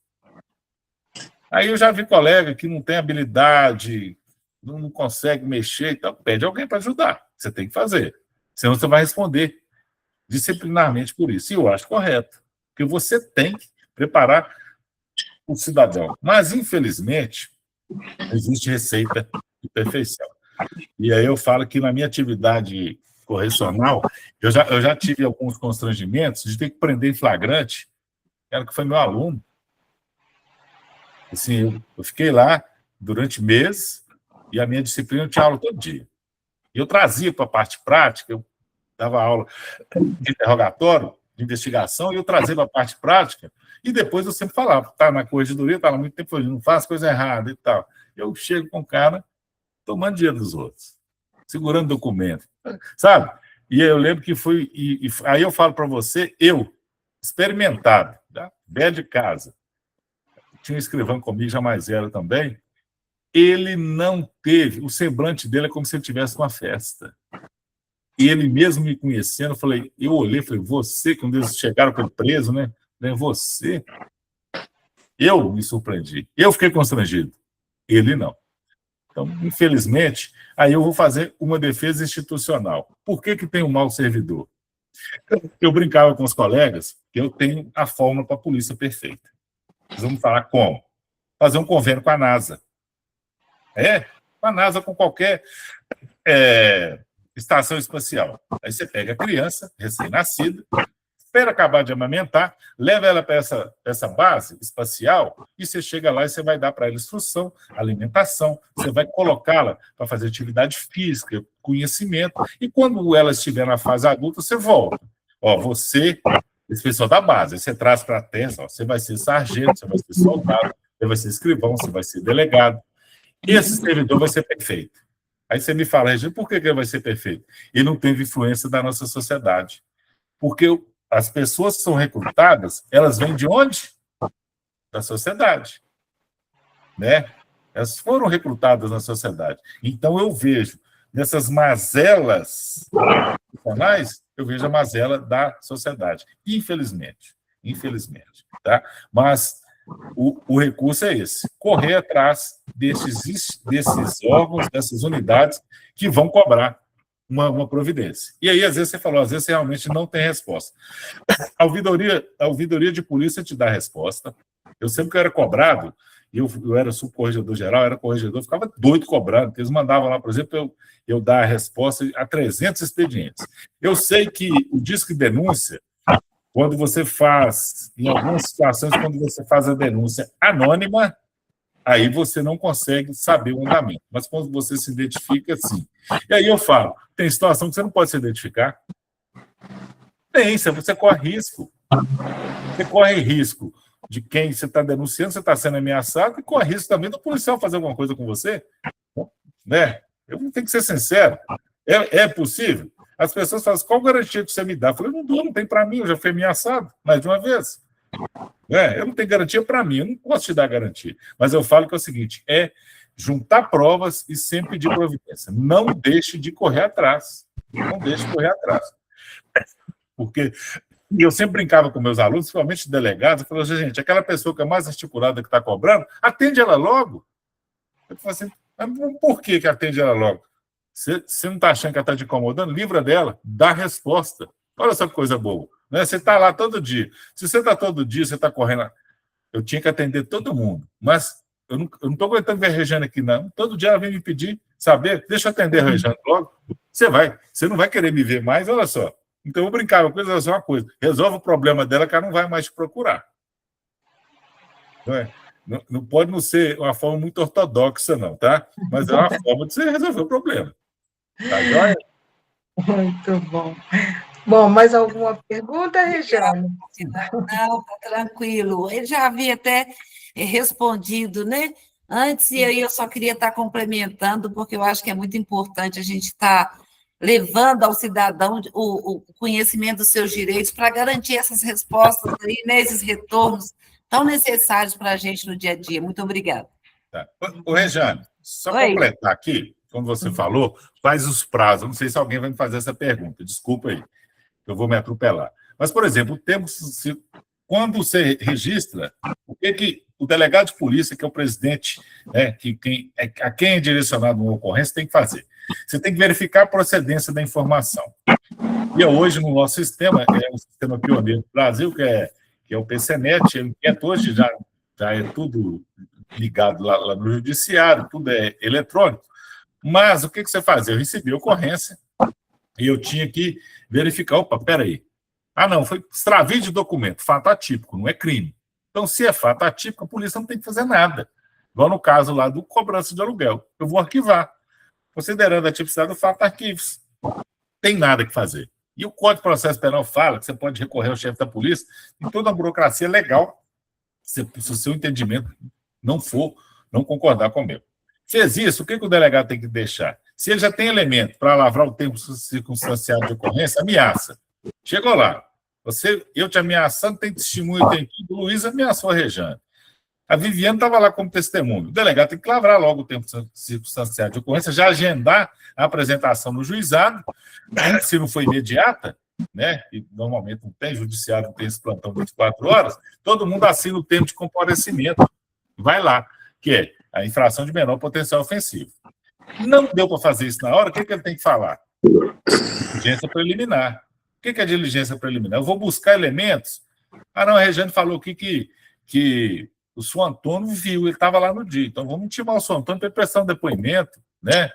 B: Aí eu já vi colega que não tem habilidade, não consegue mexer, então pede alguém para ajudar. Você tem que fazer. Senão você vai responder disciplinarmente por isso. E eu acho correto. Porque você tem que preparar o cidadão. Mas, infelizmente, existe receita de perfeição. E aí eu falo que na minha atividade correcional, eu já tive alguns constrangimentos de ter que prender em flagrante, cara que foi meu aluno. Assim, eu fiquei lá durante meses e a minha disciplina eu tinha aula todo dia. E eu trazia para a parte prática, eu dava aula de interrogatório, de investigação, e eu trazia para a parte prática, e depois eu sempre falava, tá na corregedoria, tá lá muito tempo, não faz coisa errada e tal. Eu chego com o cara tomando dinheiro dos outros, segurando documento, sabe? E eu lembro que foi, aí eu falo para você, eu, experimentado, tá? Velho de casa, tinha um escrivão comigo, já mais era também, ele não teve, o semblante dele é como se ele tivesse uma festa. E ele mesmo me conhecendo, eu olhei, falei, você, quando eles chegaram com ele preso, né? Você? Eu me surpreendi. Eu fiquei constrangido. Ele não. Então, infelizmente, aí eu vou fazer uma defesa institucional. Por que tem um mau servidor? Eu brincava com os colegas que eu tenho a fórmula para a polícia perfeita. Nós vamos falar como? Fazer um convênio com a NASA. Com a NASA, com qualquer estação espacial. Aí você pega a criança, recém-nascida, espera acabar de amamentar, leva ela para essa base espacial e você chega lá e você vai dar para ela instrução, alimentação, você vai colocá-la para fazer atividade física, conhecimento, e quando ela estiver na fase adulta, você volta. Você, esse pessoal da base, você traz para a terra, você vai ser sargento, você vai ser soldado, você vai ser escrivão, você vai ser delegado. Esse servidor vai ser perfeito. Aí você me fala, Regina, por que ele vai ser perfeito? Ele não teve influência da nossa sociedade. Porque as pessoas que são recrutadas, elas vêm de onde? Da sociedade. Né? Elas foram recrutadas na sociedade. Então, eu vejo nessas mazelas profissionais, eu vejo a mazela da sociedade. Infelizmente. Tá? Mas o recurso é esse, correr atrás desses órgãos, dessas unidades que vão cobrar uma providência. E aí, às vezes, você falou, às vezes você realmente não tem resposta. A ouvidoria de polícia te dá resposta. Eu sempre que eu era cobrado, eu era subcorregedor-geral, era corregedor, ficava doido cobrando, porque eles mandavam lá, por exemplo, eu dar a resposta a 300 expedientes. Eu sei que o Disque Denúncia, quando você faz, em algumas situações, quando você faz a denúncia anônima, aí você não consegue saber o andamento. Mas quando você se identifica, sim. E aí eu falo, tem situação que você não pode se identificar? Tem, você corre risco. Você corre risco de quem você está denunciando, você está sendo ameaçado, e corre risco também do policial fazer alguma coisa com você. Né? Eu tenho que ser sincero. É possível? As pessoas falam, qual garantia que você me dá? Eu falei, não tem para mim, eu já fui ameaçado mais de uma vez. Eu não tenho garantia para mim, eu não posso te dar garantia. Mas eu falo que é o seguinte, juntar provas e sempre pedir providência. Não deixe de correr atrás. Não deixe de correr atrás. Porque eu sempre brincava com meus alunos, principalmente delegados, eu falava, gente, aquela pessoa que é mais articulada que está cobrando, atende ela logo. Eu falo assim, mas por que atende ela logo? Você não está achando que ela está te incomodando? Livra dela, dá resposta. Olha só que coisa boa. Né? Você está lá todo dia. Se você está todo dia, você está correndo. Eu tinha que atender todo mundo. Mas eu não estou aguentando ver a Regiane aqui, não. Todo dia ela vem me pedir, saber, deixa eu atender a Regiane logo. Você não vai querer me ver mais, olha só. Então eu brincava com ela, uma coisa. Resolve o problema dela que ela não vai mais te procurar. Não pode não ser uma forma muito ortodoxa, não, tá? Mas é uma forma de você resolver o problema. Tá joia?
A: Muito bom. Bom, mais alguma pergunta, Regiane?
G: Não, está tranquilo. Ele já havia até respondido, né? Antes, e aí eu só queria estar complementando, porque eu acho que é muito importante a gente estar levando ao cidadão o conhecimento dos seus direitos para garantir essas respostas aí, né? Esses retornos tão necessários para a gente no dia a dia. Muito obrigada.
B: Tá. Ô, Regiane, só completar aqui, como você falou, quais os prazos? Não sei se alguém vai me fazer essa pergunta, desculpa aí, eu vou me atropelar. Mas, por exemplo, quando você registra, o que o delegado de polícia, que é o presidente, né, a quem é direcionado uma ocorrência, tem que fazer? Você tem que verificar a procedência da informação. E hoje, no nosso sistema, é um sistema pioneiro do Brasil, que é o PCNet, ele hoje já é tudo ligado lá no judiciário, tudo é eletrônico. Mas o que você faz? Eu recebi a ocorrência e eu tinha que verificar, opa, peraí. Não, foi extravio de documento, fato atípico, não é crime. Então, se é fato atípico, a polícia não tem que fazer nada. Igual no caso lá do cobrança de aluguel. Eu vou arquivar. Considerando a tipicidade do fato, arquivos. Tem nada que fazer. E o Código de Processo Penal fala que você pode recorrer ao chefe da polícia em toda a burocracia legal, se o seu entendimento não concordar com o meu. Fez isso, o que o delegado tem que deixar? Se ele já tem elemento para lavrar o tempo circunstanciado de ocorrência, ameaça. Chegou lá. Eu te ameaçando, tem testemunho, tem tudo. O Luiz ameaçou a Regiane. A Viviane estava lá como testemunho. O delegado tem que lavrar logo o tempo circunstanciado de ocorrência, já agendar a apresentação no juizado, se não for imediata, né? E normalmente não tem, judiciário não tem esse plantão 24 horas, todo mundo assina o tempo de comparecimento. Vai lá, que é a infração de menor potencial ofensivo. Não deu para fazer isso na hora, o que ele tem que falar? Diligência preliminar. O que é diligência preliminar? Eu vou buscar elementos. Não, a Regiane falou aqui que o senhor Antônio viu, ele estava lá no dia. Então, vamos intimar o senhor Antônio para prestar um depoimento, né?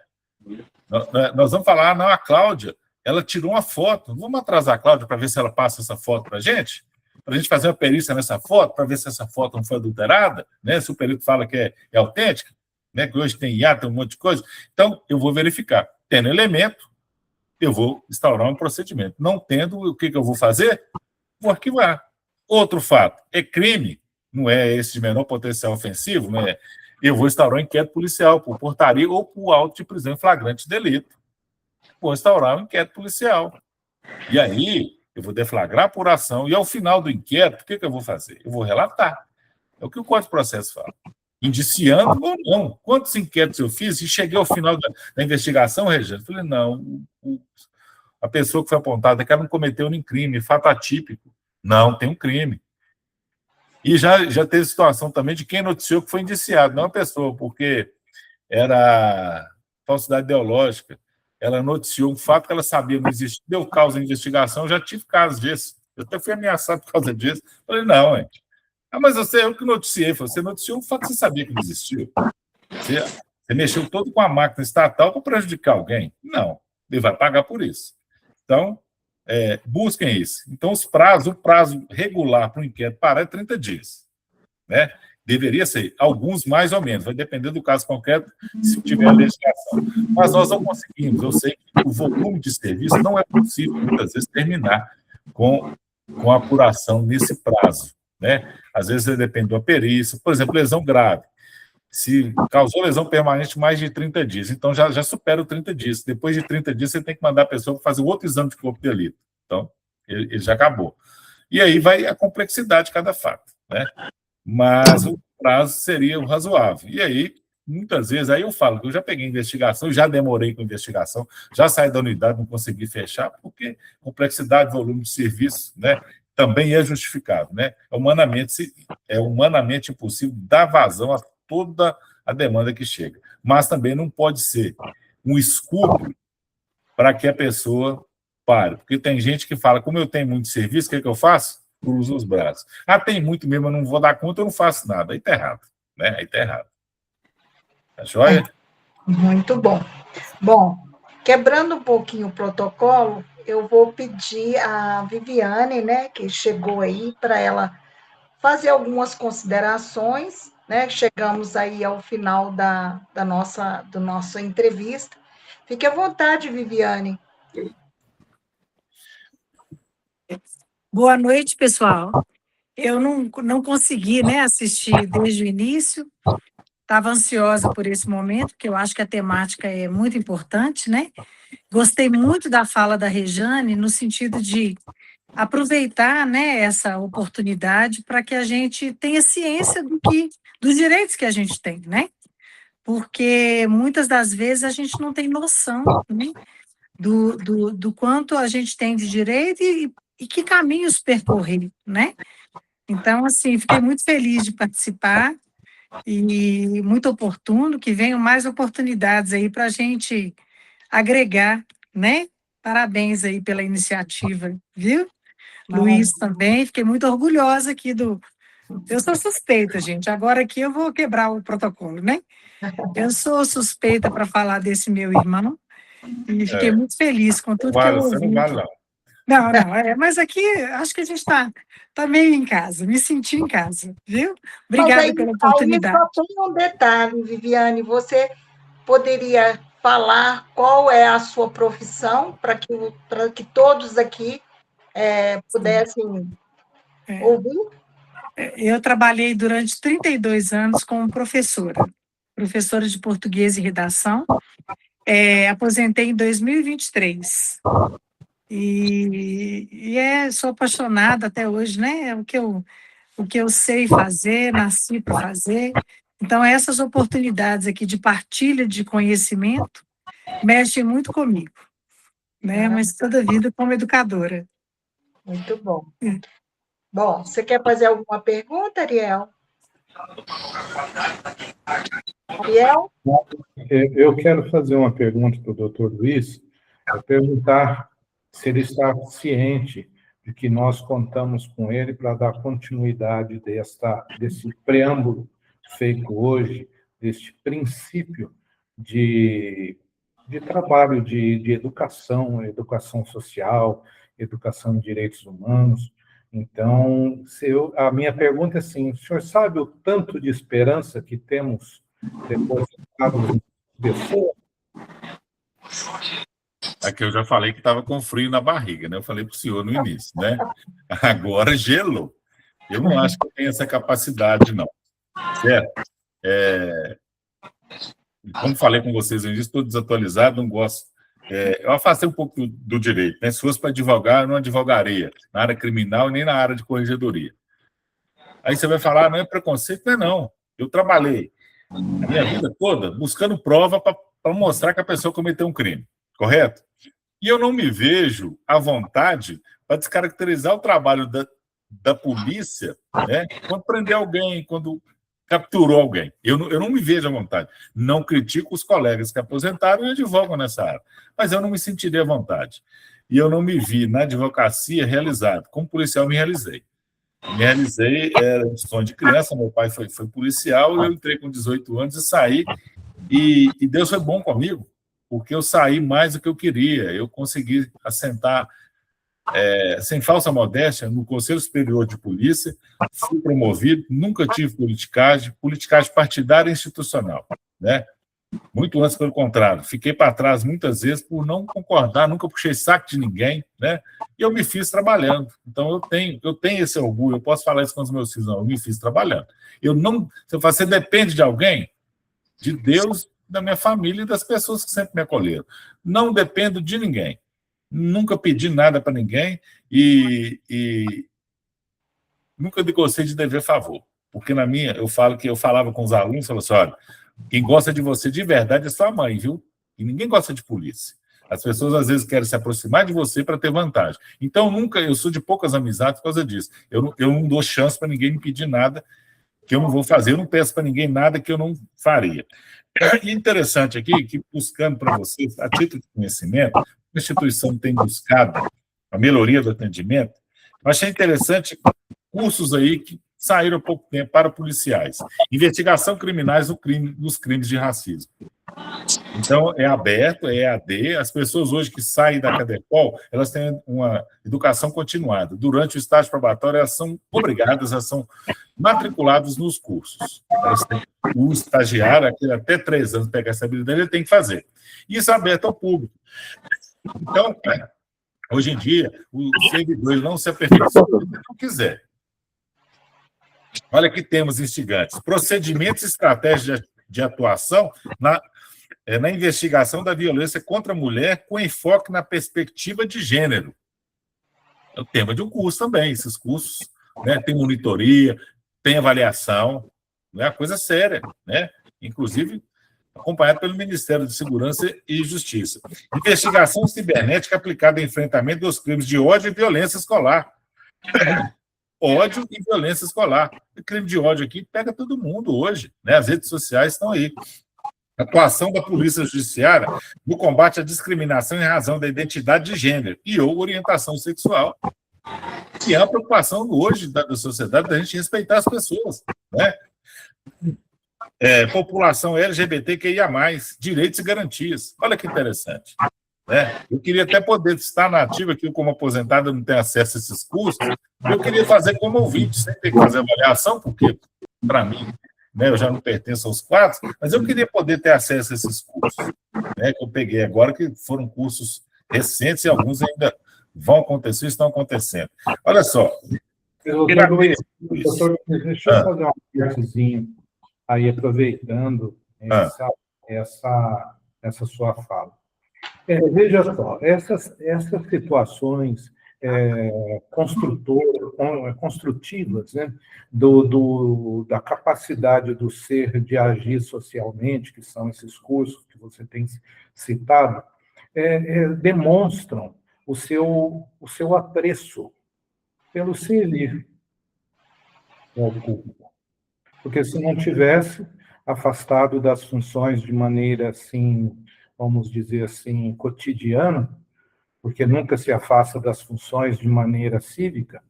B: Nós vamos falar, não, a Cláudia, ela tirou uma foto. Vamos atrasar a Cláudia para ver se ela passa essa foto para a gente? Para a gente fazer uma perícia nessa foto, para ver se essa foto não foi adulterada, né? Se o perito fala que é autêntica, né? Que hoje tem IA, tem um monte de coisa. Então, eu vou verificar. Tendo elemento, eu vou instaurar um procedimento. Não tendo, o que eu vou fazer? Vou arquivar. Outro fato, é crime, não é esse de menor potencial ofensivo, né? Eu vou instaurar um inquérito policial por portaria ou por auto de prisão em flagrante delito. Vou instaurar um inquérito policial. E aí, eu vou deflagrar a apuração e, ao final do inquérito, o que eu vou fazer? Eu vou relatar. É o que o Código de Processo fala. indiciando ou não. Quantos inquéritos eu fiz e cheguei ao final da investigação, Regina? Falei, não, a pessoa que foi apontada que ela não cometeu nenhum crime, fato atípico. Não, tem um crime. E já teve situação também de quem noticiou que foi indiciado, não a pessoa, porque era falsidade ideológica. Ela noticiou um fato que ela sabia não existia, deu causa à investigação, eu já tive casos disso. Eu até fui ameaçado por causa disso. Falei, não, gente. Mas eu que noticiei. Você noticiou um fato que você sabia que não existiu. Você mexeu todo com a máquina estatal para prejudicar alguém? Não. Ele vai pagar por isso. Então, busquem isso. Então, o prazo regular para o inquérito parar é 30 dias. Né? Deveria ser, alguns mais ou menos, vai depender do caso concreto, se tiver a legislação. Mas nós não conseguimos. Eu sei que o volume de serviço não é possível, muitas vezes, terminar com a apuração nesse prazo. Né? Às vezes, depende da perícia. Por exemplo, lesão grave. Se causou lesão permanente mais de 30 dias, então já supera os 30 dias. Depois de 30 dias, você tem que mandar a pessoa para fazer outro exame de corpo de delito. Então, ele já acabou. E aí vai a complexidade de cada fato. Né? Mas o prazo seria o razoável. E aí, muitas vezes, aí eu falo que eu já peguei investigação, já demorei com investigação, já saí da unidade, não consegui fechar, porque complexidade, volume de serviço, né, também é justificado. Né? É humanamente impossível dar vazão a toda a demanda que chega. Mas também não pode ser um escudo para que a pessoa pare. Porque tem gente que fala, como eu tenho muito serviço, o que eu faço? Cruzo os braços. Tem muito mesmo, eu não vou dar conta, eu não faço nada. Aí está errado. Né? Aí está errado. Tá joia?
A: Muito bom. Bom, quebrando um pouquinho o protocolo, eu vou pedir a Viviane, né, que chegou aí, para ela fazer algumas considerações, né? Chegamos aí ao final da nossa entrevista. Fique à vontade, Viviane.
E: Boa noite, pessoal. Eu não consegui, né, assistir desde o início. Estava ansiosa por esse momento, porque eu acho que a temática é muito importante, né? Gostei muito da fala da Rejane, no sentido de aproveitar, né, essa oportunidade para que a gente tenha ciência dos direitos que a gente tem, né? Porque muitas das vezes a gente não tem noção, né, do quanto a gente tem de direito e que caminhos percorrer, né? Então, assim, fiquei muito feliz de participar e muito oportuno que venham mais oportunidades aí para a gente agregar, né? Parabéns aí pela iniciativa, viu? Luiz também, fiquei muito orgulhosa aqui Eu sou suspeita, gente, agora aqui eu vou quebrar o protocolo, né? Eu sou suspeita para falar desse meu irmão e fiquei muito feliz com tudo que eu ouvi.
B: Você não vale, não.
E: Não, mas aqui acho que a gente está meio em casa, me senti em casa, viu? Obrigada pela oportunidade.
A: Só tem um detalhe, Viviane, você poderia falar qual é a sua profissão para que todos aqui pudessem ouvir?
E: Eu trabalhei durante 32 anos como professora de português e redação, aposentei em 2023. Sou apaixonada até hoje, né? O que eu sei fazer, nasci para fazer. Então, essas oportunidades aqui de partilha de conhecimento mexem muito comigo, né? Mas toda a vida como educadora.
A: Muito bom. Bom, você quer fazer alguma pergunta, Ariel? Ariel?
F: Eu quero fazer uma pergunta para o doutor Luiz, perguntar se ele está ciente de que nós contamos com ele para dar continuidade desse preâmbulo feito hoje, deste princípio de trabalho de educação social, educação em direitos humanos. Então, a minha pergunta é assim, o senhor sabe o tanto de esperança que temos depositado em pessoas?
B: Aqui eu já falei que estava com frio na barriga, né? Eu falei para o senhor no início, né? Agora gelou. Eu não acho que eu tenho essa capacidade, não. Certo? Como falei com vocês, eu estou desatualizado, não gosto. Eu afastei um pouco do direito, né? Se fosse para advogar, eu não advogaria na área criminal nem na área de corregedoria. Aí você vai falar, não é preconceito? Não é não. Eu trabalhei a minha vida toda buscando prova para mostrar que a pessoa cometeu um crime, correto? E eu não me vejo à vontade para descaracterizar o trabalho da polícia, né, quando prender alguém, quando capturou alguém. Eu não me vejo à vontade. Não critico os colegas que aposentaram e advogam nessa área, mas eu não me sentiria à vontade. E eu não me vi na advocacia realizado. Como policial, me realizei. Era um sonho de criança, meu pai foi policial, eu entrei com 18 anos e saí, e Deus foi bom comigo, porque eu saí mais do que eu queria. Eu consegui assentar, sem falsa modéstia, no Conselho Superior de Polícia, fui promovido, nunca tive politicagem partidária e institucional, né? Muito antes, pelo contrário. Fiquei para trás muitas vezes por não concordar, nunca puxei saco de ninguém, né? E eu me fiz trabalhando. Então, eu tenho esse orgulho, eu posso falar isso com os meus filhos, não, eu me fiz trabalhando. Se eu falar, você depende de alguém? De Deus, da minha família e das pessoas que sempre me acolheram. Não dependo de ninguém. Nunca pedi nada para ninguém e nunca gostei de dever favor. Porque eu falava com os alunos, falava assim, olha, quem gosta de você de verdade é sua mãe, viu? E ninguém gosta de polícia. As pessoas, às vezes, querem se aproximar de você para ter vantagem. Então, eu sou de poucas amizades por causa disso. Eu não dou chance para ninguém me pedir nada que eu não vou fazer. Eu não peço para ninguém nada que eu não faria. E interessante aqui, que buscando para vocês, a título de conhecimento, a instituição tem buscado a melhoria do atendimento. Eu achei interessante cursos aí que saíram há pouco tempo para policiais. Investigação criminais nos crimes de racismo. Então, é aberto, é EAD. As pessoas hoje que saem da Cadepol, elas têm uma educação continuada. Durante o estágio probatório, elas são obrigadas, elas são matriculadas nos cursos. O estagiário, aquele até 3 anos pegar essa habilidade, ele tem que fazer. Isso é aberto ao público. Então, hoje em dia, o servidor não se aperfeiçoa se ele não quiser. Olha que temos instigantes. Procedimentos e estratégias de atuação na investigação da violência contra a mulher com enfoque na perspectiva de gênero. É o tema de um curso também. Esses cursos, né, tem monitoria, tem avaliação, é uma coisa séria, né? Inclusive acompanhado pelo Ministério de Segurança e Justiça. Investigação cibernética aplicada ao enfrentamento dos crimes de ódio e violência escolar. Ódio e violência escolar. O crime de ódio aqui pega todo mundo hoje, né? As redes sociais estão aí. Atuação da Polícia Judiciária no combate à discriminação em razão da identidade de gênero e ou orientação sexual. Que é a preocupação hoje da sociedade, da gente respeitar as pessoas, né? População LGBTQIA+, direitos e garantias. Olha que interessante. Né? Eu queria até poder estar na ativa aqui como aposentado, não tenho acesso a esses cursos. Eu queria fazer como ouvinte, sem ter que fazer avaliação, porque, para mim, né, eu já não pertenço aos quadros, mas eu queria poder ter acesso a esses cursos, né, que eu peguei agora, que foram cursos recentes e alguns ainda vão acontecer, estão acontecendo. Olha só.
F: Doutor, deixa eu fazer uma partezinha aí, aproveitando essa sua fala. Veja só, essas situações construtivas, né, da capacidade do ser de agir socialmente, que são esses cursos que você tem citado, demonstram o seu apreço pelo servir ao público. Porque se não tivesse afastado das funções de maneira assim, vamos dizer assim, cotidiana, porque nunca se afasta das funções de maneira cívica,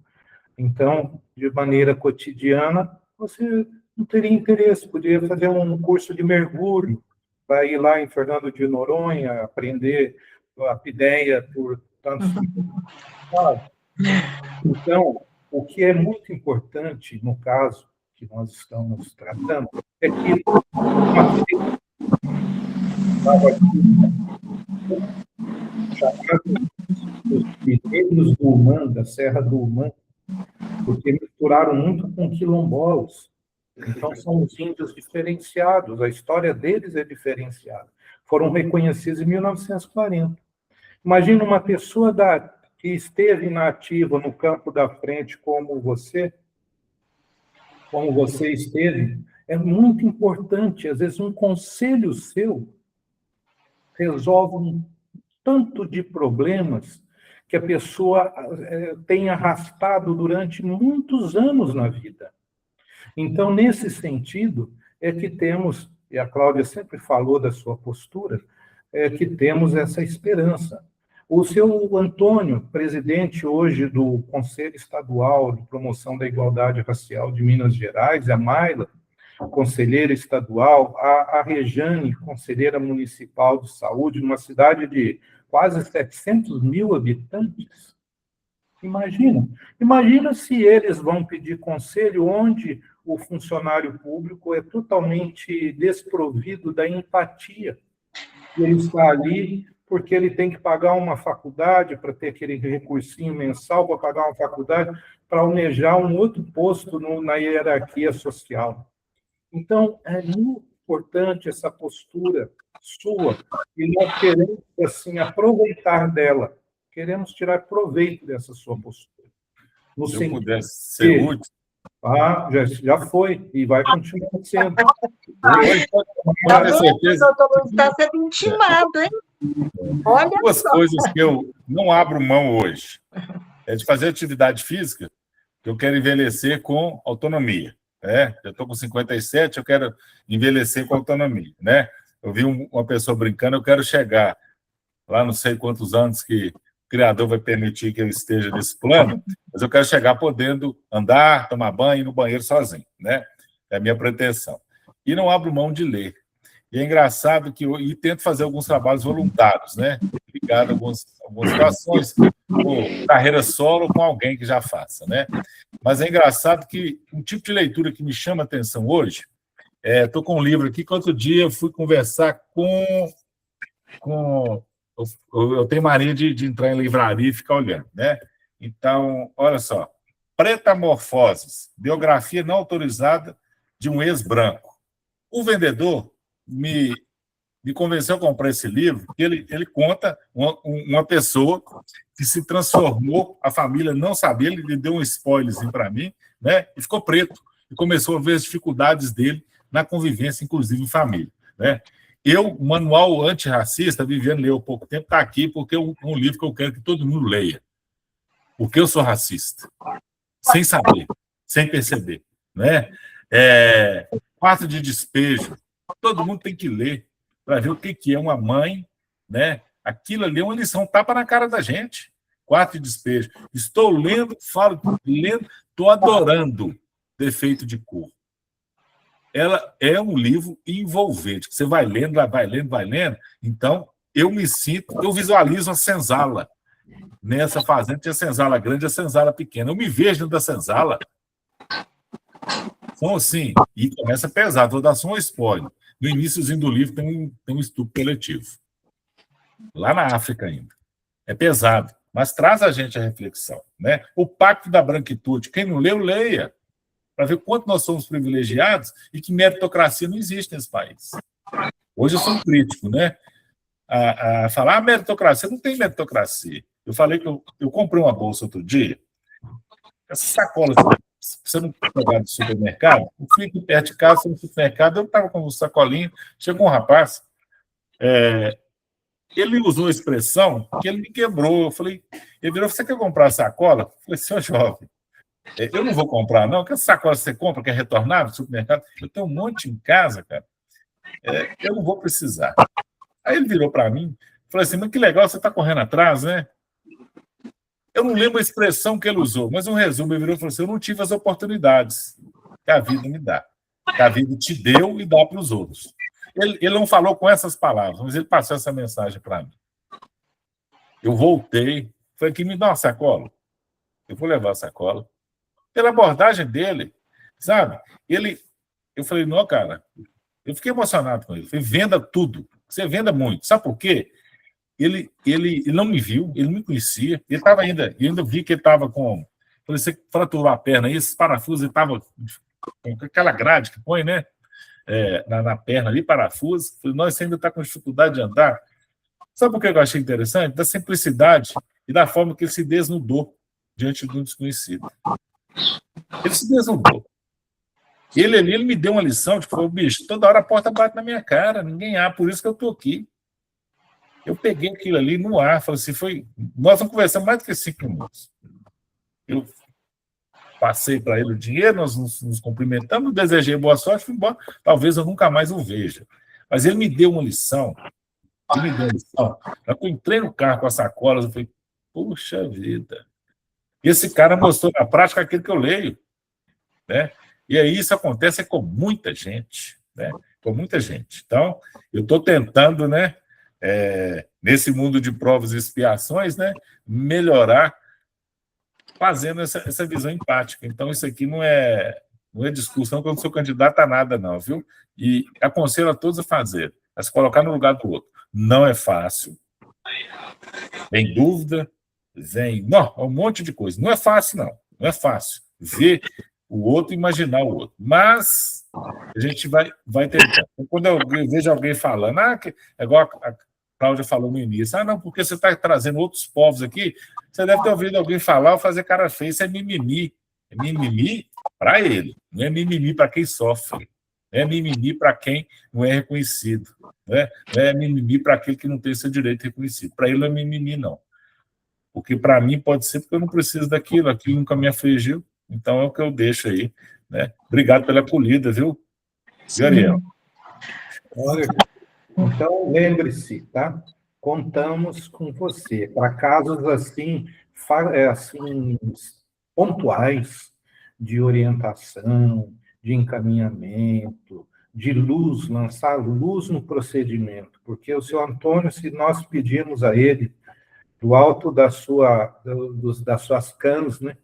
F: então, de maneira cotidiana, você não teria interesse, poderia fazer um curso de mergulho, vai ir lá em Fernando de Noronha, aprender a apneia por tantos... Então, o que é muito importante, no caso que nós estamos tratando, é que os mineiros do Umã, da Serra do Umã, porque misturaram muito com quilombolas. Então, são os índios diferenciados, a história deles é diferenciada. Foram reconhecidos em 1940. Imagina uma pessoa que esteve na ativa no campo da frente como você esteve, É muito importante, às vezes um conselho seu resolve um tanto de problemas que a pessoa tem arrastado durante muitos anos na vida. Então, nesse sentido, é que temos, e a Cláudia sempre falou da sua postura, é que temos essa esperança. O seu Antônio, presidente hoje do Conselho Estadual de Promoção da Igualdade Racial de Minas Gerais, a Mayla, conselheira estadual, a Rejane, conselheira municipal de saúde, numa cidade de quase 700 mil habitantes. Imagina se eles vão pedir conselho onde o funcionário público é totalmente desprovido da empatia. Ele está ali porque ele tem que pagar uma faculdade para ter aquele recursinho mensal para pagar uma faculdade para almejar um outro posto na hierarquia social. Então, é muito importante essa postura sua e nós queremos, assim, aproveitar dela. Queremos tirar proveito dessa sua postura.
B: Se eu pudesse ser útil.
F: Já foi e vai continuar sendo.
A: Tá vendo, doutor Luiz, está sendo intimado, hein? Olha
B: duas
A: só.
B: coisas que eu não abro mão hoje. É de fazer atividade física, que eu quero envelhecer com autonomia. Né? Eu estou com 57, eu quero envelhecer com autonomia. Né? Eu vi uma pessoa brincando, eu quero chegar lá não sei quantos anos que o Criador vai permitir que eu esteja nesse plano, mas eu quero chegar podendo andar, tomar banho e ir no banheiro sozinho. Né? É a minha pretensão. E não abro mão de ler. E é engraçado que eu tento fazer alguns trabalhos voluntários, né? Ligado a algumas situações, ou carreira solo com alguém que já faça, né? Mas é engraçado que um tipo de leitura que me chama a atenção hoje, estou com um livro aqui que outro dia eu fui conversar com eu tenho mania de entrar em livraria e ficar olhando, né? Então, olha só, Pretamorfoses, biografia não autorizada de um ex-branco. O vendedor me convenceu a comprar esse livro, porque ele conta uma pessoa que se transformou, a família não sabia, ele deu um spoilerzinho para mim, né? E ficou preto, e começou a ver as dificuldades dele na convivência, inclusive em família, né? O Manual Antirracista, Viviane leu há pouco tempo, está aqui porque é um livro que eu quero que todo mundo leia. Porque eu sou racista. Sem saber, sem perceber, né? Quarto de Despejo. Todo mundo tem que ler para ver o que é uma mãe, né? Aquilo ali é uma lição, tapa na cara da gente. Quarto de Despejo. Estou lendo, estou adorando Defeito de Cor. Ela é um livro envolvente, que você vai lendo, vai lendo. Então, eu me sinto, eu visualizo a senzala. Nessa fazenda tinha a senzala grande e a senzala pequena. Eu me vejo dentro da senzala. Então, assim, e começa a pesar. Vou dar só um spoiler. No iníciozinho do livro tem um estupro coletivo. Lá na África ainda. É pesado, mas traz a gente a reflexão. Né? O Pacto da Branquitude. Quem não leu, leia. Para ver quanto nós somos privilegiados e que meritocracia não existe nesse país. Hoje eu sou um crítico, né? A falar, meritocracia, não tem meritocracia. Eu falei que eu comprei uma bolsa outro dia, essa sacola, você não pegar do supermercado, eu fui aqui perto de casa, no supermercado, eu estava com um sacolinho, chegou um rapaz, ele usou a expressão que ele me quebrou. Eu falei, ele virou, você quer comprar a sacola? Eu falei, senhor jovem, eu não vou comprar, não, que essa sacola você compra, que é retornável no supermercado, eu tenho um monte em casa, cara, eu não vou precisar. Aí ele virou para mim, falou assim, mas que legal, você está correndo atrás, né? Eu não lembro a expressão que ele usou, mas um resumo, ele virou e falou assim, eu não tive as oportunidades que a vida me dá, que a vida te deu e dá para os outros. Ele não falou com essas palavras, mas ele passou essa mensagem para mim. Eu voltei, falei, que me dá uma sacola. Eu vou levar a sacola. Pela abordagem dele, sabe? Eu falei, não, cara, eu fiquei emocionado com ele. Eu falei, venda tudo, você venda muito. Sabe por quê? Ele não me viu, ele não me conhecia, ele estava ainda vi que ele estava com. Falei, você fraturou a perna aí, esses parafusos, ele estava com aquela grade que põe, né? Na perna ali, parafuso. Falei, nossa, você ainda está com dificuldade de andar. Sabe por que eu achei interessante? Da simplicidade e da forma que ele se desnudou diante de um desconhecido. Ele se desnudou. Ele me deu uma lição, tipo, falou, bicho, toda hora a porta bate na minha cara, ninguém abre, por isso que eu estou aqui. Eu peguei aquilo ali no ar, falei assim, nós não conversamos mais do que 5 minutos. Eu passei para ele o dinheiro, nós nos cumprimentamos, desejei boa sorte, fui embora. Talvez eu nunca mais o veja. Mas ele me deu uma lição. Eu entrei no carro com as sacolas, eu falei, puxa vida. E esse cara mostrou na prática aquilo que eu leio. Né? E aí isso acontece com muita gente. Né? Com muita gente. Então, eu estou tentando, né, nesse mundo de provas e expiações, né, melhorar fazendo essa visão empática. Então, isso aqui não é discussão, que eu não sou candidato a nada, não, viu? E aconselho a todos a fazer, a se colocar no lugar do outro. Não é fácil. Vem dúvida, vem... Não, um monte de coisa. Não é fácil, não. Não é fácil. Ver o outro, imaginar o outro. Mas a gente vai tentar. Quando eu vejo alguém falando, é igual a Cláudia falou no início, não, porque você está trazendo outros povos aqui, você deve ter ouvido alguém falar ou fazer cara feia, isso é mimimi. É mimimi para ele, não é mimimi para quem sofre, não é mimimi para quem não é reconhecido, não é mimimi para aquele que não tem seu direito reconhecido. Para ele não é mimimi, não. Porque para mim pode ser porque eu não preciso daquilo, aquilo nunca me afligiu, então é o que eu deixo aí. Né? Obrigado pela acolhida, viu, Ariel?
F: Olha, então, lembre-se, tá? Contamos com você. Para casos assim, pontuais, de orientação, de encaminhamento, de luz, lançar luz no procedimento. Porque o seu Antônio, se nós pedirmos a ele, do alto das suas canas, né?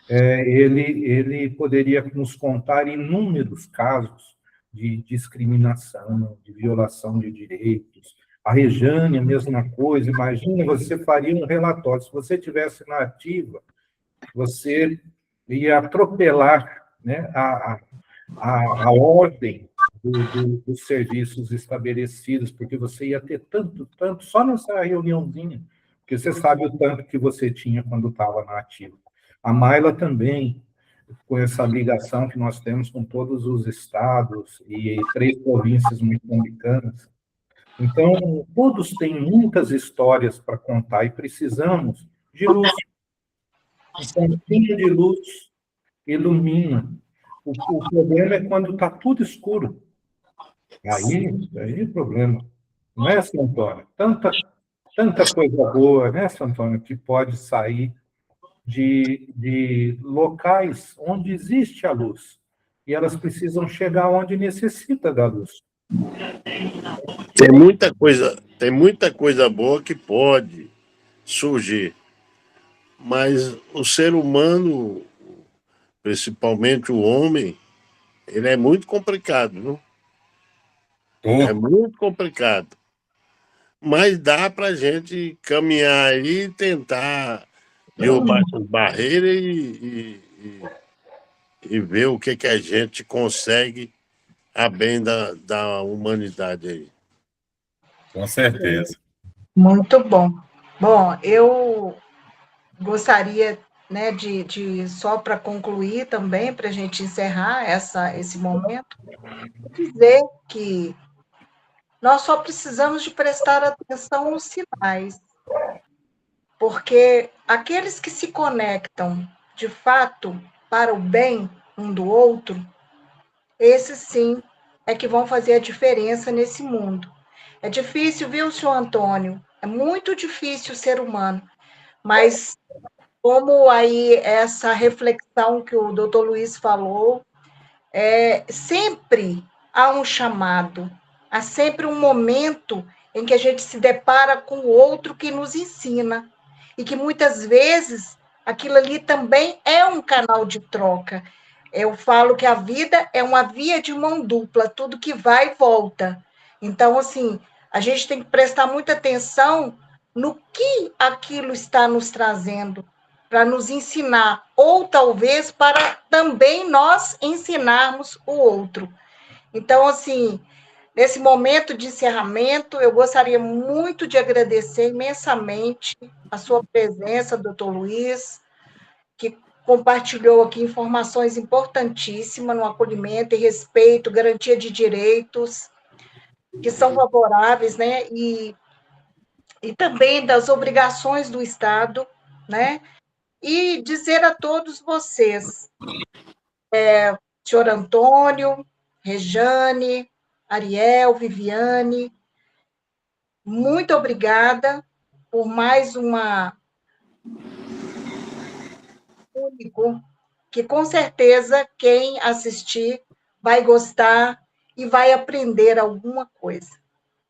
F: Ele poderia nos contar inúmeros casos de discriminação, de violação de direitos. A Rejane, a mesma coisa. Imagina, você faria um relatório. Se você estivesse na ativa, você ia atropelar, né, a ordem dos serviços estabelecidos, porque você ia ter tanto, só nessa reuniãozinha, porque você sabe o tanto que você tinha quando estava na ativa. A Mayla também, com essa ligação que nós temos com todos os estados e 3 províncias moçambicanas. Então, todos têm muitas histórias para contar e precisamos de luz. Um pontinho de luz ilumina. O problema é quando está tudo escuro. Aí é o problema. Não é, Santônio? Tanta coisa boa, né, Santônio, que pode sair de locais onde existe a luz. E elas precisam chegar onde necessita da luz.
C: Tem muita coisa boa que pode surgir. Mas o ser humano, principalmente o homem, ele é muito complicado, não? É muito complicado. Mas dá para a gente caminhar aí e tentar derrubar essas barreiras e ver o que a gente consegue a bem da humanidade aí.
B: Com certeza.
A: Muito bom. Bom, eu gostaria, né, de só para concluir também, para a gente encerrar esse momento, dizer que nós só precisamos de prestar atenção nos sinais, porque aqueles que se conectam, de fato, para o bem um do outro, esses sim é que vão fazer a diferença nesse mundo. É difícil, viu, senhor Antônio? É muito difícil ser humano, mas como aí essa reflexão que o doutor Luiz falou, sempre há um chamado, há sempre um momento em que a gente se depara com o outro que nos ensina, e que muitas vezes aquilo ali também é um canal de troca. Eu falo que a vida é uma via de mão dupla, tudo que vai e volta. Então, assim, a gente tem que prestar muita atenção no que aquilo está nos trazendo, para nos ensinar, ou talvez para também nós ensinarmos o outro. Então, assim, nesse momento de encerramento, eu gostaria muito de agradecer imensamente a sua presença, doutor Luiz, que compartilhou aqui informações importantíssimas no acolhimento e respeito, garantia de direitos, que são favoráveis, né? E também das obrigações do Estado, né? E dizer a todos vocês, senhor Antônio, Rejane, Ariel, Viviane, muito obrigada por mais uma único, que com certeza quem assistir vai gostar e vai aprender alguma coisa.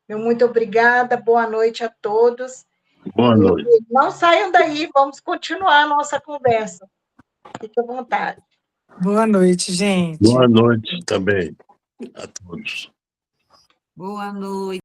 A: Meu muito obrigada, boa noite a todos.
C: Boa noite.
A: E não saiam daí, vamos continuar a nossa conversa. Fique à vontade.
E: Boa noite, gente.
C: Boa noite também a todos.
G: Boa noite.